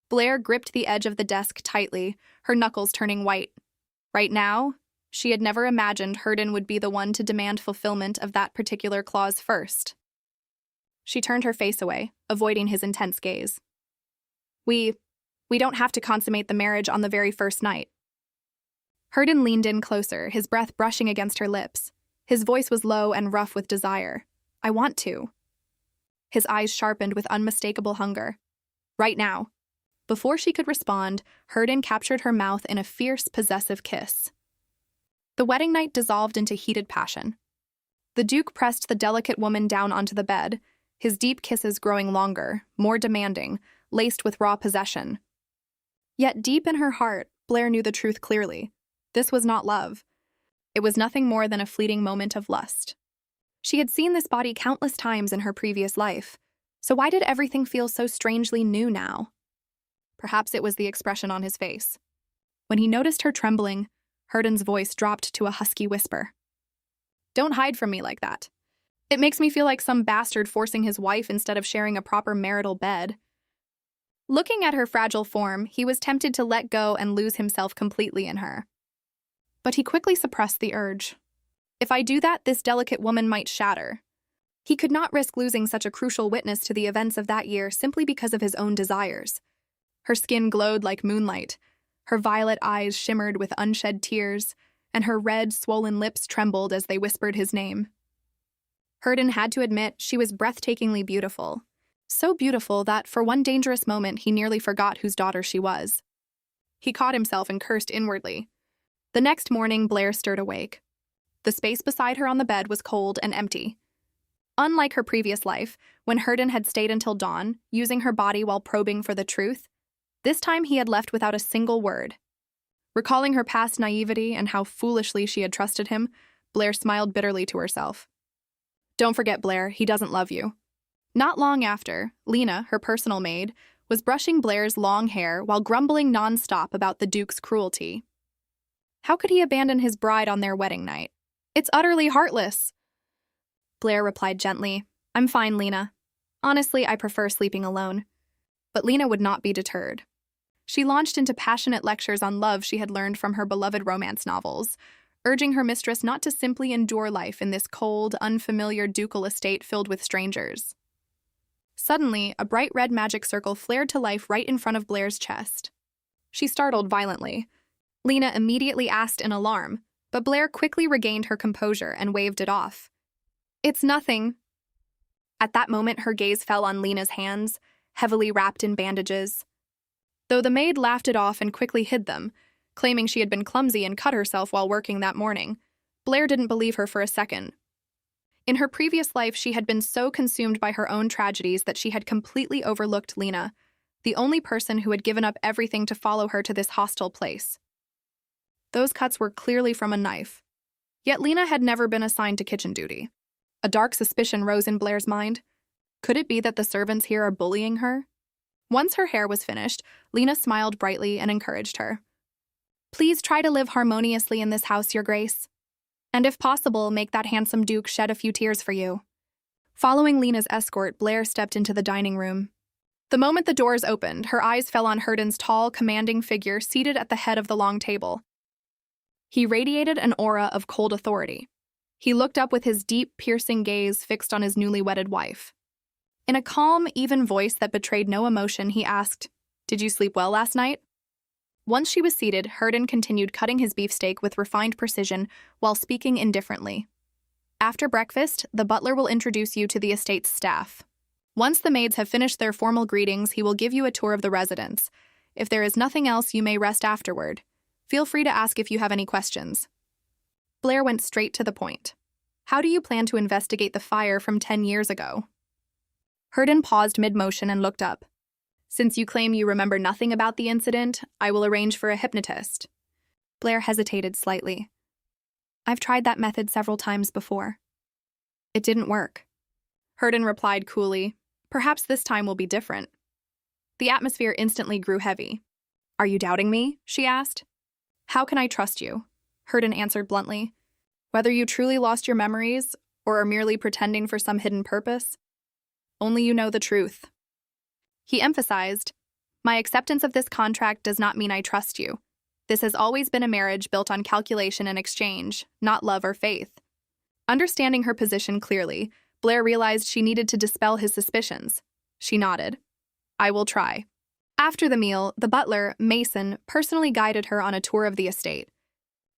Blair gripped the edge of the desk tightly, her knuckles turning white. Right now, she had never imagined Hurden would be the one to demand fulfillment of that particular clause first. She turned her face away, avoiding his intense gaze. We don't have to consummate the marriage on the very first night." Hurden leaned in closer, his breath brushing against her lips. His voice was low and rough with desire. "I want to." His eyes sharpened with unmistakable hunger. "Right now." Before she could respond, Hurden captured her mouth in a fierce, possessive kiss. The wedding night dissolved into heated passion. The Duke pressed the delicate woman down onto the bed, his deep kisses growing longer, more demanding, laced with raw possession. Yet deep in her heart, Blair knew the truth clearly. This was not love. It was nothing more than a fleeting moment of lust. She had seen this body countless times in her previous life, so why did everything feel so strangely new now? Perhaps it was the expression on his face. When he noticed her trembling, Hurden's voice dropped to a husky whisper. "Don't hide from me like that. It makes me feel like some bastard forcing his wife instead of sharing a proper marital bed." Looking at her fragile form, he was tempted to let go and lose himself completely in her. But he quickly suppressed the urge. If I do that, this delicate woman might shatter. He could not risk losing such a crucial witness to the events of that year simply because of his own desires. Her skin glowed like moonlight, her violet eyes shimmered with unshed tears, and her red, swollen lips trembled as they whispered his name. Hurden had to admit she was breathtakingly beautiful. So beautiful that, for one dangerous moment, he nearly forgot whose daughter she was. He caught himself and cursed inwardly. The next morning, Blair stirred awake. The space beside her on the bed was cold and empty. Unlike her previous life, when Hurden had stayed until dawn, using her body while probing for the truth, this time he had left without a single word. Recalling her past naivety and how foolishly she had trusted him, Blair smiled bitterly to herself. Don't forget, Blair, he doesn't love you. Not long after, Lena, her personal maid, was brushing Blair's long hair while grumbling nonstop about the Duke's cruelty. How could he abandon his bride on their wedding night? It's utterly heartless. Blair replied gently, I'm fine, Lena. Honestly, I prefer sleeping alone. But Lena would not be deterred. She launched into passionate lectures on love she had learned from her beloved romance novels, urging her mistress not to simply endure life in this cold, unfamiliar ducal estate filled with strangers. Suddenly, a bright red magic circle flared to life right in front of Blair's chest. She startled violently. Lena immediately asked in alarm, but Blair quickly regained her composure and waved it off. It's nothing. At that moment, her gaze fell on Lena's hands, heavily wrapped in bandages. Though the maid laughed it off and quickly hid them, claiming she had been clumsy and cut herself while working that morning, Blair didn't believe her for a second. In her previous life, she had been so consumed by her own tragedies that she had completely overlooked Lena, the only person who had given up everything to follow her to this hostile place. Those cuts were clearly from a knife. Yet Lena had never been assigned to kitchen duty. A dark suspicion rose in Blair's mind. Could it be that the servants here are bullying her? Once her hair was finished, Lena smiled brightly and encouraged her. Please try to live harmoniously in this house, Your Grace. And if possible, make that handsome Duke shed a few tears for you. Following Lena's escort, Blair stepped into the dining room. The moment the doors opened, her eyes fell on Herden's tall, commanding figure seated at the head of the long table. He radiated an aura of cold authority. He looked up with his deep, piercing gaze fixed on his newly wedded wife. In a calm, even voice that betrayed no emotion, he asked, Did you sleep well last night? Once she was seated, Herden continued cutting his beefsteak with refined precision while speaking indifferently. After breakfast, the butler will introduce you to the estate's staff. Once the maids have finished their formal greetings, he will give you a tour of the residence. If there is nothing else, you may rest afterward. Feel free to ask if you have any questions. Blair went straight to the point. How do you plan to investigate the fire from 10 years ago? Herden paused mid-motion and looked up. Since you claim you remember nothing about the incident, I will arrange for a hypnotist. Blair hesitated slightly. I've tried that method several times before. It didn't work. Herden replied coolly, Perhaps this time will be different. The atmosphere instantly grew heavy. Are you doubting me? She asked. How can I trust you? Herden answered bluntly. Whether you truly lost your memories or are merely pretending for some hidden purpose, only you know the truth. He emphasized, My acceptance of this contract does not mean I trust you. This has always been a marriage built on calculation and exchange, not love or faith. Understanding her position clearly, Blair realized she needed to dispel his suspicions. She nodded. I will try. After the meal, the butler, Mason, personally guided her on a tour of the estate.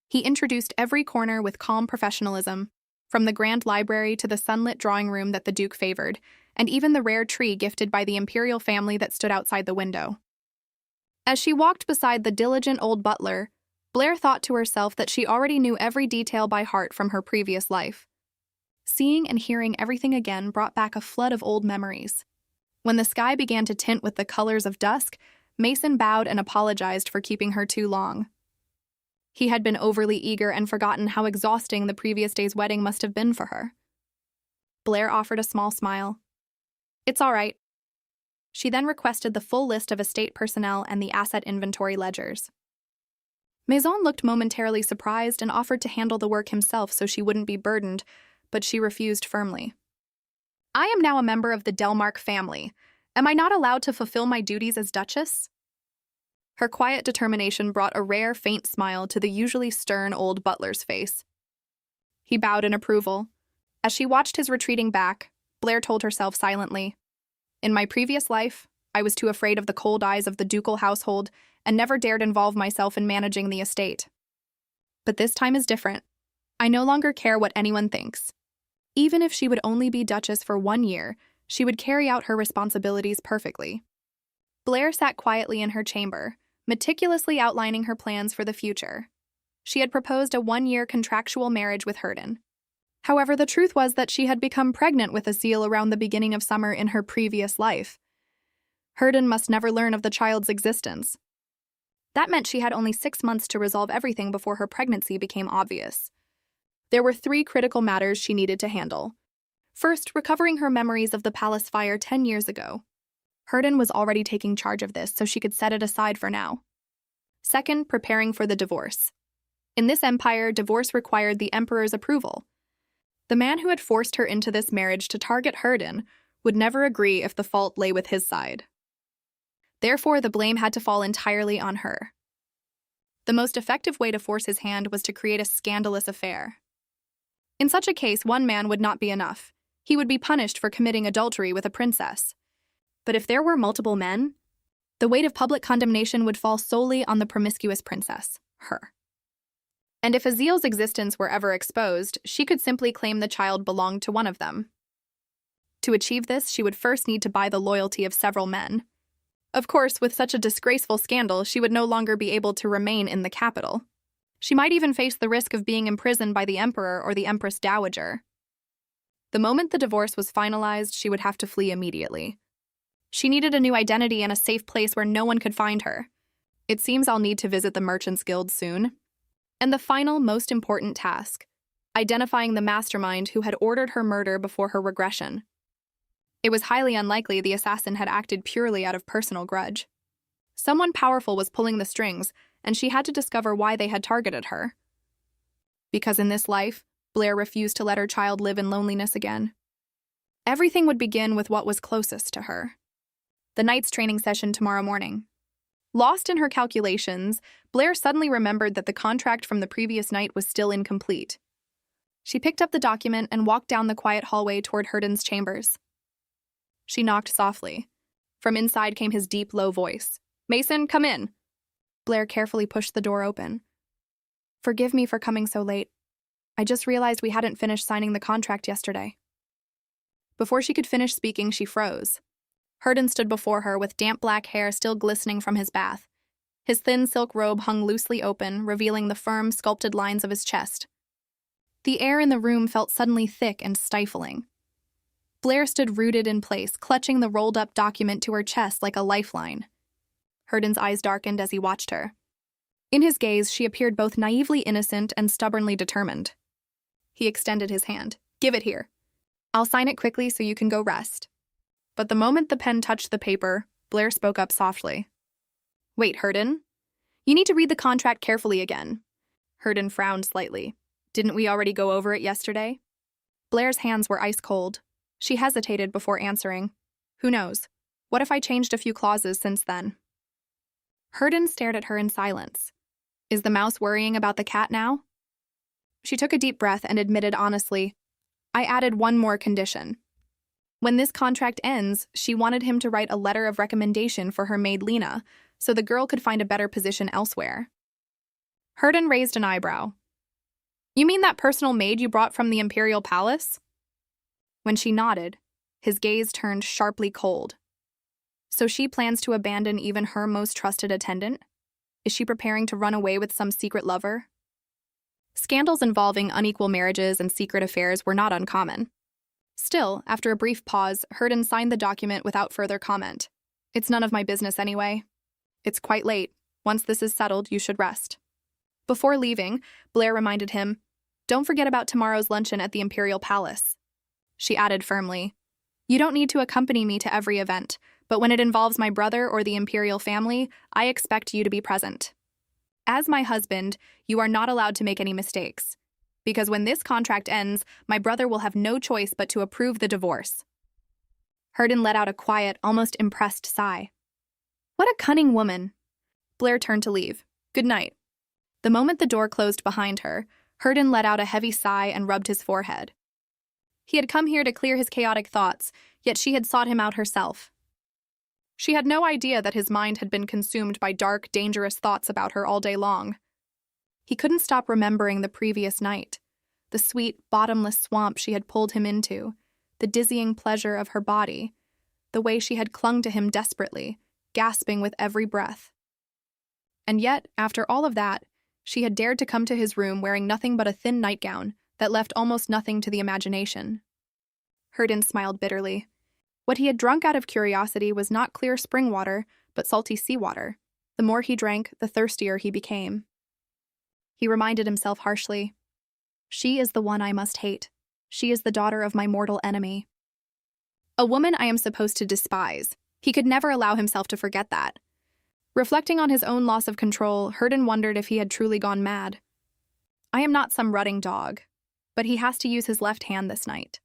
He introduced every corner with calm professionalism, from the grand library to the sunlit drawing room that the Duke favored, and even the rare tree gifted by the imperial family that stood outside the window. As she walked beside the diligent old butler, Blair thought to herself that she already knew every detail by heart from her previous life. Seeing and hearing everything again brought back a flood of old memories. When the sky began to tint with the colors of dusk, Mason bowed and apologized for keeping her too long. He had been overly eager and forgotten how exhausting the previous day's wedding must have been for her. Blair offered a small smile. It's all right. She then requested the full list of estate personnel and the asset inventory ledgers. Maison looked momentarily surprised and offered to handle the work himself so she wouldn't be burdened, but she refused firmly. I am now a member of the Delmark family. Am I not allowed to fulfill my duties as Duchess? Her quiet determination brought a rare, faint smile to the usually stern old butler's face. He bowed in approval. As she watched his retreating back, Blair told herself silently, In my previous life, I was too afraid of the cold eyes of the ducal household and never dared involve myself in managing the estate. But this time is different. I no longer care what anyone thinks. Even if she would only be Duchess for 1 year, she would carry out her responsibilities perfectly. Blair sat quietly in her chamber, meticulously outlining her plans for the future. She had proposed a 1-year contractual marriage with Herden. However, the truth was that she had become pregnant with Azil around the beginning of summer in her previous life. Herden must never learn of the child's existence. That meant she had only 6 months to resolve everything before her pregnancy became obvious. There were 3 critical matters she needed to handle. First, recovering her memories of the palace fire 10 years ago. Herden was already taking charge of this, so she could set it aside for now. Second, preparing for the divorce. In this empire, divorce required the emperor's approval. The man who had forced her into this marriage to target Herden would never agree if the fault lay with his side. Therefore, the blame had to fall entirely on her. The most effective way to force his hand was to create a scandalous affair. In such a case, one man would not be enough. He would be punished for committing adultery with a princess. But if there were multiple men, the weight of public condemnation would fall solely on the promiscuous princess, her. And if Aziel's existence were ever exposed, she could simply claim the child belonged to one of them. To achieve this, she would first need to buy the loyalty of several men. Of course, with such a disgraceful scandal, she would no longer be able to remain in the capital. She might even face the risk of being imprisoned by the emperor or the empress dowager. The moment the divorce was finalized, she would have to flee immediately. She needed a new identity and a safe place where no one could find her. It seems I'll need to visit the Merchants Guild soon. And the final, most important task, identifying the mastermind who had ordered her murder before her regression. It was highly unlikely the assassin had acted purely out of personal grudge. Someone powerful was pulling the strings, and she had to discover why they had targeted her. Because in this life, Blair refused to let her child live in loneliness again. Everything would begin with what was closest to her. The knight's training session tomorrow morning. Lost in her calculations, Blair suddenly remembered that the contract from the previous night was still incomplete. She picked up the document and walked down the quiet hallway toward Herden's chambers. She knocked softly. From inside came his deep, low voice. "Mason, come in." Blair carefully pushed the door open. "Forgive me for coming so late. I just realized we hadn't finished signing the contract yesterday." Before she could finish speaking, she froze. Herden stood before her with damp black hair still glistening from his bath. His thin silk robe hung loosely open, revealing the firm, sculpted lines of his chest. The air in the room felt suddenly thick and stifling. Blair stood rooted in place, clutching the rolled-up document to her chest like a lifeline. Herden's eyes darkened as he watched her. In his gaze, she appeared both naively innocent and stubbornly determined. He extended his hand. "Give it here. I'll sign it quickly so you can go rest." But the moment the pen touched the paper, Blair spoke up softly. "Wait, Herden. You need to read the contract carefully again." Herden frowned slightly. "Didn't we already go over it yesterday?" Blair's hands were ice cold. She hesitated before answering. "Who knows? What if I changed a few clauses since then?" Herden stared at her in silence. Is the mouse worrying about the cat now? She took a deep breath and admitted honestly, "I added one more condition. When this contract ends, she wanted him to write a letter of recommendation for her maid Lena, so the girl could find a better position elsewhere." Herden raised an eyebrow. "You mean that personal maid you brought from the Imperial Palace?" When she nodded, his gaze turned sharply cold. "So she plans to abandon even her most trusted attendant? Is she preparing to run away with some secret lover?" Scandals involving unequal marriages and secret affairs were not uncommon. Still, after a brief pause, Herden signed the document without further comment. "It's none of my business anyway. It's quite late. Once this is settled, you should rest." Before leaving, Blair reminded him, "Don't forget about tomorrow's luncheon at the Imperial Palace." She added firmly, "You don't need to accompany me to every event, but when it involves my brother or the Imperial family, I expect you to be present. As my husband, you are not allowed to make any mistakes. Because when this contract ends, my brother will have no choice but to approve the divorce." Herden let out a quiet, almost impressed sigh. "What a cunning woman." Blair turned to leave. "Good night." The moment the door closed behind her, Herden let out a heavy sigh and rubbed his forehead. He had come here to clear his chaotic thoughts, yet she had sought him out herself. She had no idea that his mind had been consumed by dark, dangerous thoughts about her all day long. He couldn't stop remembering the previous night, the sweet, bottomless swamp she had pulled him into, the dizzying pleasure of her body, the way she had clung to him desperately, gasping with every breath. And yet, after all of that, she had dared to come to his room wearing nothing but a thin nightgown that left almost nothing to the imagination. Herden smiled bitterly. What he had drunk out of curiosity was not clear spring water, but salty seawater. The more he drank, the thirstier he became. He reminded himself harshly, "She is the one I must hate. She is the daughter of my mortal enemy. A woman I am supposed to despise. He could never allow himself to forget that. Reflecting on his own loss of control, Herden wondered if he had truly gone mad. I am not some rutting dog, but he has to use his left hand this night.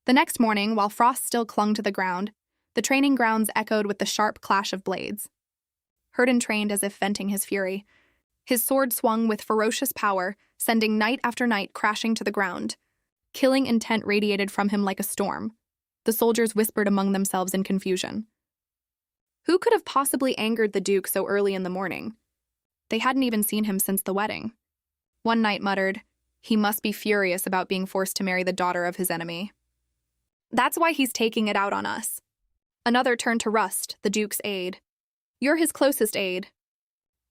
The next morning, while frost still clung to the ground, the training grounds echoed with the sharp clash of blades. Herden trained as if venting his fury. His sword swung with ferocious power, sending knight after knight crashing to the ground. Killing intent radiated from him like a storm. The soldiers whispered among themselves in confusion. Who could have possibly angered the Duke so early in the morning? They hadn't even seen him since the wedding. One knight muttered, "He must be furious about being forced to marry the daughter of his enemy. That's why he's taking it out on us." Another turned to Rust, the Duke's aide. "You're his closest aide.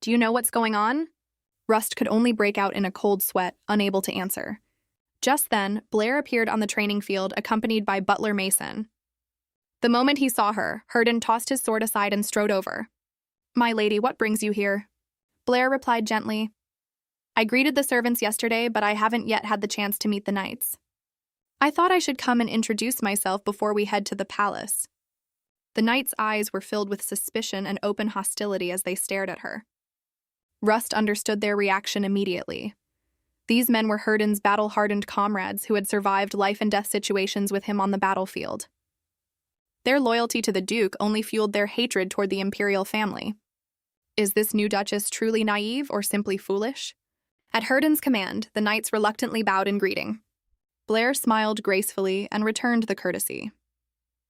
Do you know what's going on?" Rust could only break out in a cold sweat, unable to answer. Just then, Blair appeared on the training field accompanied by Butler Mason. The moment he saw her, Herden tossed his sword aside and strode over. "My lady, what brings you here?" Blair replied gently, "I greeted the servants yesterday, but I haven't yet had the chance to meet the knights. I thought I should come and introduce myself before we head to the palace." The knights' eyes were filled with suspicion and open hostility as they stared at her. Rust understood their reaction immediately. These men were Herden's battle-hardened comrades who had survived life-and-death situations with him on the battlefield. Their loyalty to the Duke only fueled their hatred toward the imperial family. Is this new duchess truly naive or simply foolish? At Herden's command, the knights reluctantly bowed in greeting. Blair smiled gracefully and returned the courtesy.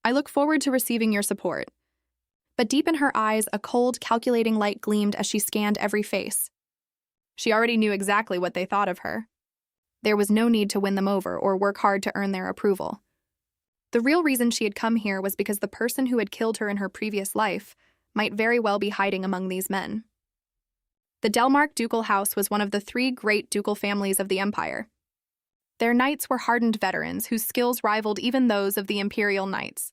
"I look forward to receiving your support." But deep in her eyes, a cold, calculating light gleamed as she scanned every face. She already knew exactly what they thought of her. There was no need to win them over or work hard to earn their approval. The real reason she had come here was because the person who had killed her in her previous life might very well be hiding among these men. The Delmark ducal house was one of the 3 great ducal families of the empire. Their knights were hardened veterans whose skills rivaled even those of the imperial knights.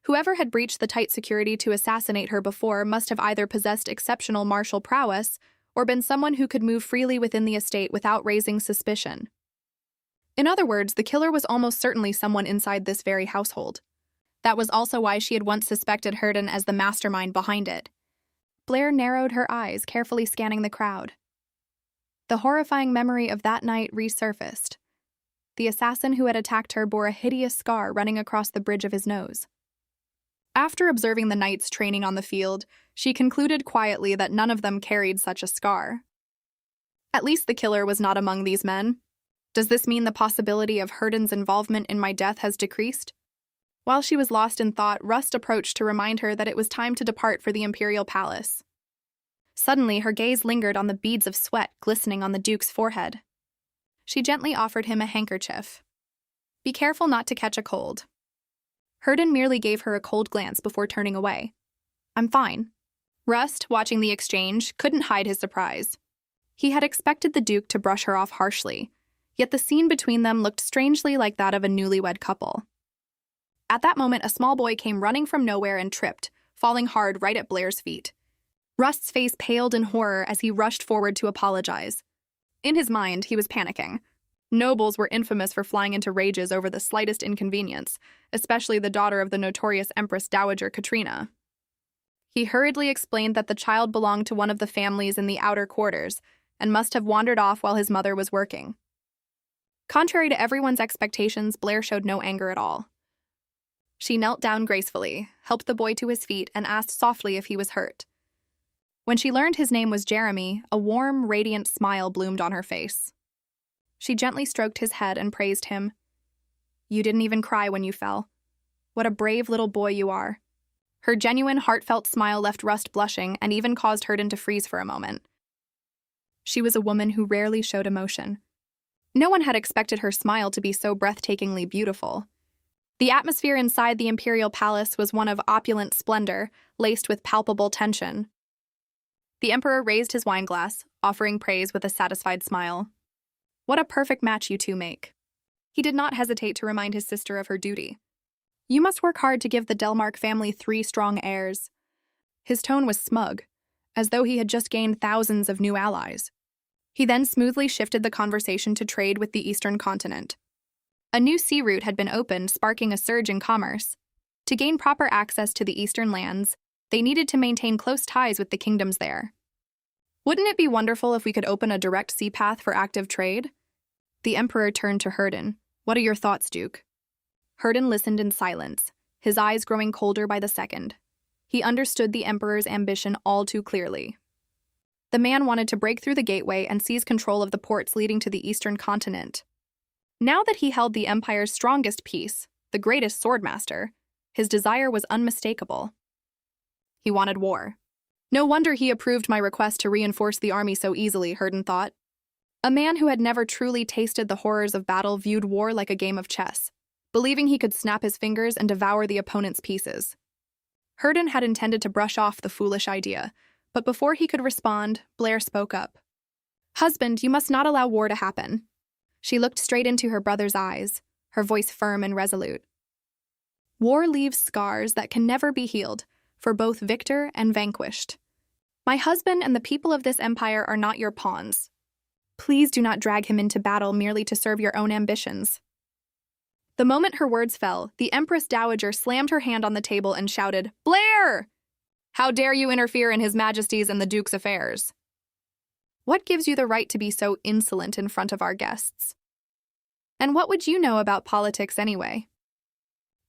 Whoever had breached the tight security to assassinate her before must have either possessed exceptional martial prowess or been someone who could move freely within the estate without raising suspicion. In other words, the killer was almost certainly someone inside this very household. That was also why she had once suspected Herden as the mastermind behind it. Blair narrowed her eyes, carefully scanning the crowd. The horrifying memory of that night resurfaced. The assassin who had attacked her bore a hideous scar running across the bridge of his nose. After observing the knights training on the field, she concluded quietly that none of them carried such a scar. At least the killer was not among these men. Does this mean the possibility of Herden's involvement in my death has decreased? While she was lost in thought, Rust approached to remind her that it was time to depart for the imperial palace. Suddenly, her gaze lingered on the beads of sweat glistening on the Duke's forehead. She gently offered him a handkerchief. "Be careful not to catch a cold." Herden merely gave her a cold glance before turning away. "I'm fine." Rust, watching the exchange, couldn't hide his surprise. He had expected the Duke to brush her off harshly, yet the scene between them looked strangely like that of a newlywed couple. At that moment, a small boy came running from nowhere and tripped, falling hard right at Blair's feet. Rust's face paled in horror as he rushed forward to apologize. In his mind, he was panicking. Nobles were infamous for flying into rages over the slightest inconvenience, especially the daughter of the notorious Empress Dowager Katrina. He hurriedly explained that the child belonged to one of the families in the outer quarters and must have wandered off while his mother was working. Contrary to everyone's expectations, Blair showed no anger at all. She knelt down gracefully, helped the boy to his feet, and asked softly if he was hurt. When she learned his name was Jeremy, a warm, radiant smile bloomed on her face. She gently stroked his head and praised him. "You didn't even cry when you fell. What a brave little boy you are." Her genuine, heartfelt smile left Rust blushing and even caused Herden to freeze for a moment. She was a woman who rarely showed emotion. No one had expected her smile to be so breathtakingly beautiful. The atmosphere inside the imperial palace was one of opulent splendor, laced with palpable tension. The emperor raised his wineglass, offering praise with a satisfied smile. "What a perfect match you two make." He did not hesitate to remind his sister of her duty. "You must work hard to give the Delmark family 3 strong heirs." His tone was smug, as though he had just gained thousands of new allies. He then smoothly shifted the conversation to trade with the eastern continent. A new sea route had been opened, sparking a surge in commerce. To gain proper access to the eastern lands, they needed to maintain close ties with the kingdoms there. Wouldn't it be wonderful if we could open a direct sea path for active trade? The emperor turned to Herden. What are your thoughts, Duke? Herden listened in silence, his eyes growing colder by the second. He understood the emperor's ambition all too clearly. The man wanted to break through the gateway and seize control of the ports leading to the eastern continent. Now that he held the empire's strongest piece, the greatest swordmaster, his desire was unmistakable. He wanted war. No wonder he approved my request to reinforce the army so easily, Herden thought. A man who had never truly tasted the horrors of battle viewed war like a game of chess, believing he could snap his fingers and devour the opponent's pieces. Herden had intended to brush off the foolish idea, but before he could respond, Blair spoke up. Husband, you must not allow war to happen. She looked straight into her brother's eyes, her voice firm and resolute. War leaves scars that can never be healed, for both victor and vanquished. My husband and the people of this empire are not your pawns. Please do not drag him into battle merely to serve your own ambitions. The moment her words fell, the Empress Dowager slammed her hand on the table and shouted, Blair! How dare you interfere in His Majesty's and the Duke's affairs? What gives you the right to be so insolent in front of our guests? And what would you know about politics anyway?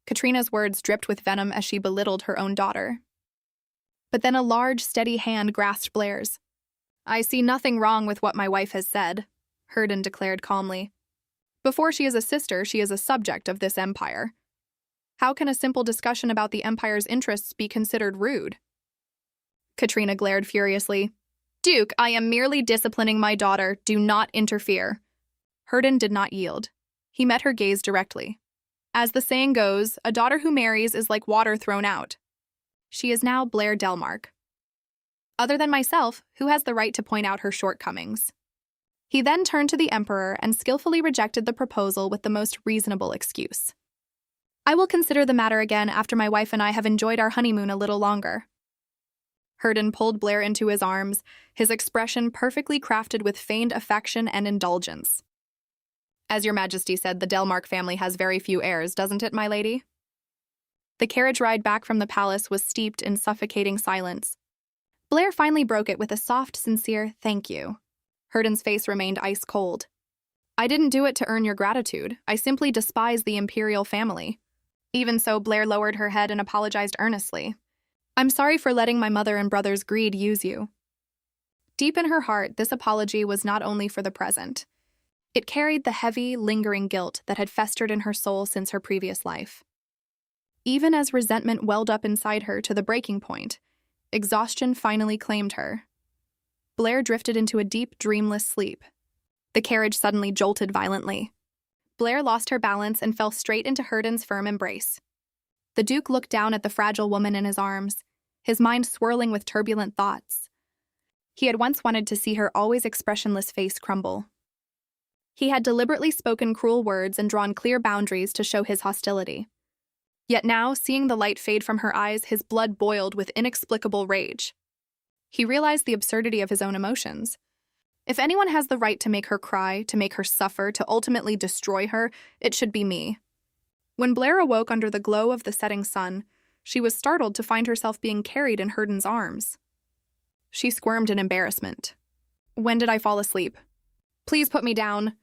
Katrina's words dripped with venom as she belittled her own daughter. But then a large, steady hand grasped Blair's. I see nothing wrong with what my wife has said, Herden declared calmly. Before she is a sister, she is a subject of this empire. How can a simple discussion about the empire's interests be considered rude? Katrina glared furiously. Duke, I am merely disciplining my daughter. Do not interfere. Herden did not yield. He met her gaze directly. As the saying goes, a daughter who marries is like water thrown out. She is now Blair Delmark. Other than myself, who has the right to point out her shortcomings? He then turned to the emperor and skillfully rejected the proposal with the most reasonable excuse. I will consider the matter again after my wife and I have enjoyed our honeymoon a little longer. Herden pulled Blair into his arms, his expression perfectly crafted with feigned affection and indulgence. As your majesty said, the Delmark family has very few heirs, doesn't it, my lady? The carriage ride back from the palace was steeped in suffocating silence. Blair finally broke it with a soft, sincere thank you. Herden's face remained ice cold. I didn't do it to earn your gratitude. I simply despise the imperial family. Even so, Blair lowered her head and apologized earnestly. I'm sorry for letting my mother and brother's greed use you. Deep in her heart, this apology was not only for the present. It carried the heavy, lingering guilt that had festered in her soul since her previous life. Even as resentment welled up inside her to the breaking point, exhaustion finally claimed her. Blair drifted into a deep, dreamless sleep. The carriage suddenly jolted violently. Blair lost her balance and fell straight into Herden's firm embrace. The Duke looked down at the fragile woman in his arms, his mind swirling with turbulent thoughts. He had once wanted to see her always expressionless face crumble. He had deliberately spoken cruel words and drawn clear boundaries to show his hostility. Yet now, seeing the light fade from her eyes, his blood boiled with inexplicable rage. He realized the absurdity of his own emotions. If anyone has the right to make her cry, to make her suffer, to ultimately destroy her, it should be me. When Blair awoke under the glow of the setting sun, she was startled to find herself being carried in Herden's arms. She squirmed in embarrassment. When did I fall asleep? Please put me down.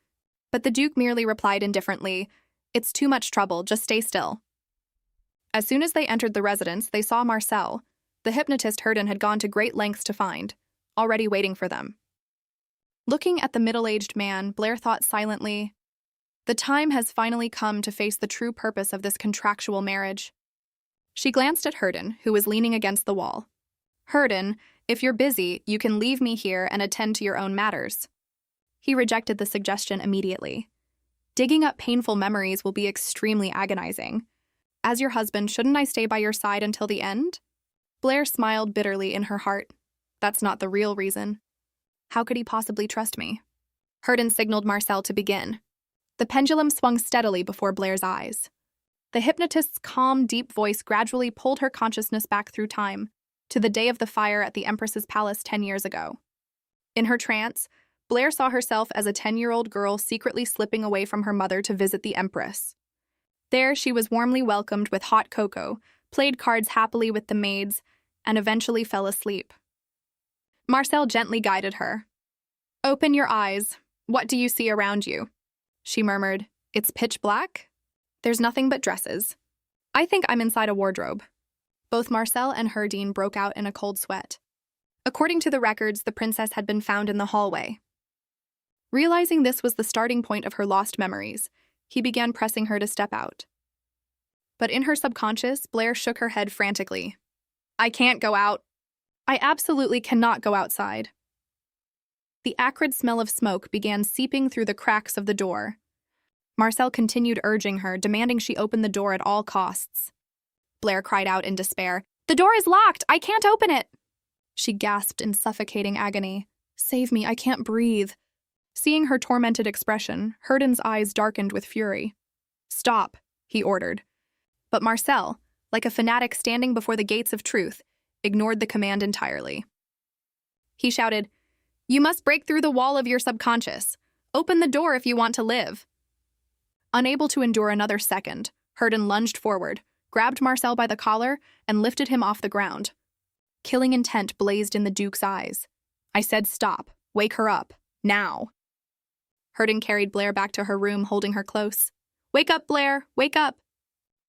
But the Duke merely replied indifferently, It's too much trouble, just stay still. As soon as they entered the residence, they saw Marcel, the hypnotist Herden had gone to great lengths to find, already waiting for them. Looking at the middle-aged man, Blair thought silently, the time has finally come to face the true purpose of this contractual marriage. She glanced at Herden, who was leaning against the wall. Herden, if you're busy, you can leave me here and attend to your own matters. He rejected the suggestion immediately. Digging up painful memories will be extremely agonizing. As your husband, shouldn't I stay by your side until the end? Blair smiled bitterly in her heart. That's not the real reason. How could he possibly trust me? Herden signaled Marcel to begin. The pendulum swung steadily before Blair's eyes. The hypnotist's calm, deep voice gradually pulled her consciousness back through time, to the day of the fire at the Empress's palace 10 years ago. In her trance, Blair saw herself as a 10-year-old girl secretly slipping away from her mother to visit the Empress. There, she was warmly welcomed with hot cocoa, played cards happily with the maids, and eventually fell asleep. Marcel gently guided her. "Open your eyes. What do you see around you?" She murmured. "It's pitch black? There's nothing but dresses. I think I'm inside a wardrobe." Both Marcel and Herdine broke out in a cold sweat. According to the records, the princess had been found in the hallway. Realizing this was the starting point of her lost memories, he began pressing her to step out. But in her subconscious, Blair shook her head frantically. "I can't go out. I absolutely cannot go outside." The acrid smell of smoke began seeping through the cracks of the door. Marcel continued urging her, demanding she open the door at all costs. Blair cried out in despair. "The door is locked! I can't open it!" She gasped in suffocating agony. "Save me, I can't breathe." Seeing her tormented expression, Herdin's eyes darkened with fury. "Stop," he ordered. But Marcel, like a fanatic standing before the gates of truth, ignored the command entirely. He shouted, "You must break through the wall of your subconscious. Open the door if you want to live." Unable to endure another second, Herdin lunged forward, grabbed Marcel by the collar, and lifted him off the ground. Killing intent blazed in the Duke's eyes. "I said stop. Wake her up. Now." Herdin carried Blair back to her room, holding her close. "Wake up, Blair! Wake up!"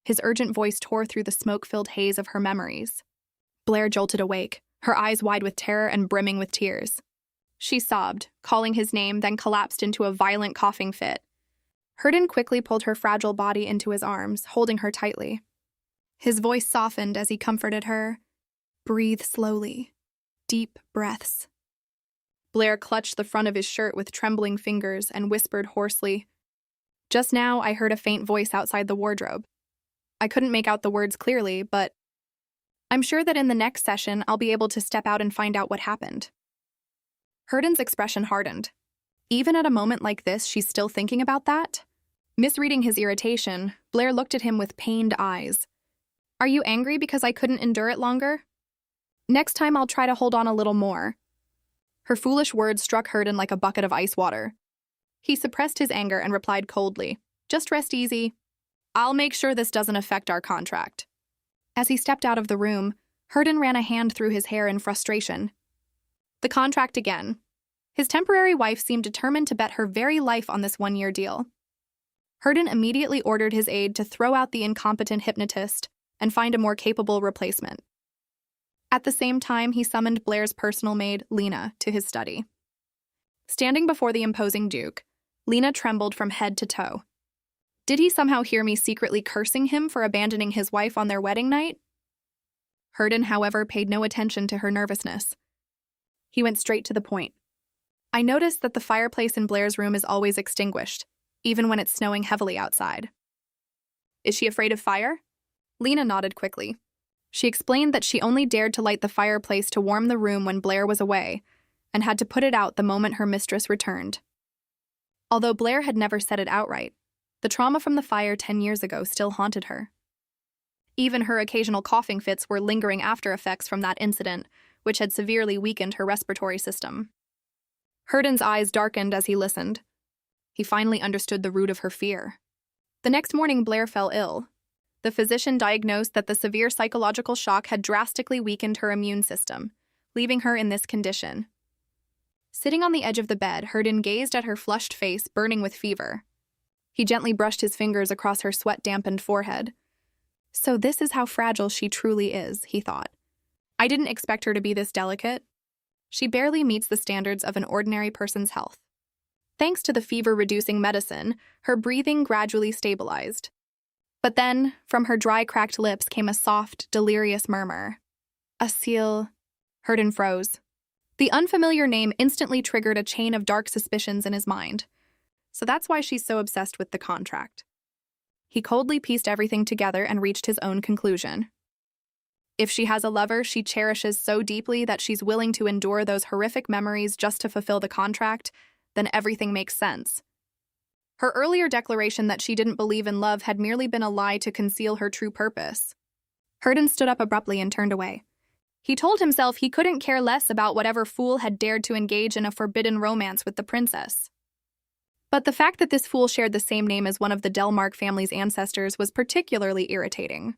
His urgent voice tore through the smoke-filled haze of her memories. Blair jolted awake, her eyes wide with terror and brimming with tears. She sobbed, calling his name, then collapsed into a violent coughing fit. Herdin quickly pulled her fragile body into his arms, holding her tightly. His voice softened as he comforted her. "Breathe slowly. Deep breaths." Blair clutched the front of his shirt with trembling fingers and whispered hoarsely, "Just now I heard a faint voice outside the wardrobe. I couldn't make out the words clearly, but I'm sure that in the next session I'll be able to step out and find out what happened." Herdin's expression hardened. Even at a moment like this, she's still thinking about that? Misreading his irritation, Blair looked at him with pained eyes. "Are you angry because I couldn't endure it longer? Next time I'll try to hold on a little more." Her foolish words struck Herdin like a bucket of ice water. He suppressed his anger and replied coldly, "Just rest easy. I'll make sure this doesn't affect our contract." As he stepped out of the room, Herdin ran a hand through his hair in frustration. The contract again. His temporary wife seemed determined to bet her very life on this one-year deal. Herdin immediately ordered his aide to throw out the incompetent hypnotist and find a more capable replacement. At the same time, he summoned Blair's personal maid, Lena, to his study. Standing before the imposing Duke, Lena trembled from head to toe. Did he somehow hear me secretly cursing him for abandoning his wife on their wedding night? Herdin, however, paid no attention to her nervousness. He went straight to the point. "I noticed that the fireplace in Blair's room is always extinguished, even when it's snowing heavily outside. Is she afraid of fire?" Lena nodded quickly. She explained that she only dared to light the fireplace to warm the room when Blair was away, and had to put it out the moment her mistress returned. Although Blair had never said it outright, the trauma from the fire 10 years ago still haunted her. Even her occasional coughing fits were lingering after effects from that incident, which had severely weakened her respiratory system. Herdin's eyes darkened as he listened. He finally understood the root of her fear. The next morning, Blair fell ill. The physician diagnosed that the severe psychological shock had drastically weakened her immune system, leaving her in this condition. Sitting on the edge of the bed, Herdin gazed at her flushed face, burning with fever. He gently brushed his fingers across her sweat-dampened forehead. So this is how fragile she truly is, he thought. I didn't expect her to be this delicate. She barely meets the standards of an ordinary person's health. Thanks to the fever-reducing medicine, her breathing gradually stabilized. But then, from her dry, cracked lips came a soft, delirious murmur. Asil. Herdin froze. The unfamiliar name instantly triggered a chain of dark suspicions in his mind. So that's why she's so obsessed with the contract. He coldly pieced everything together and reached his own conclusion. If she has a lover she cherishes so deeply that she's willing to endure those horrific memories just to fulfill the contract, then everything makes sense. Her earlier declaration that she didn't believe in love had merely been a lie to conceal her true purpose. Herdin stood up abruptly and turned away. He told himself he couldn't care less about whatever fool had dared to engage in a forbidden romance with the princess. But the fact that this fool shared the same name as one of the Delmark family's ancestors was particularly irritating.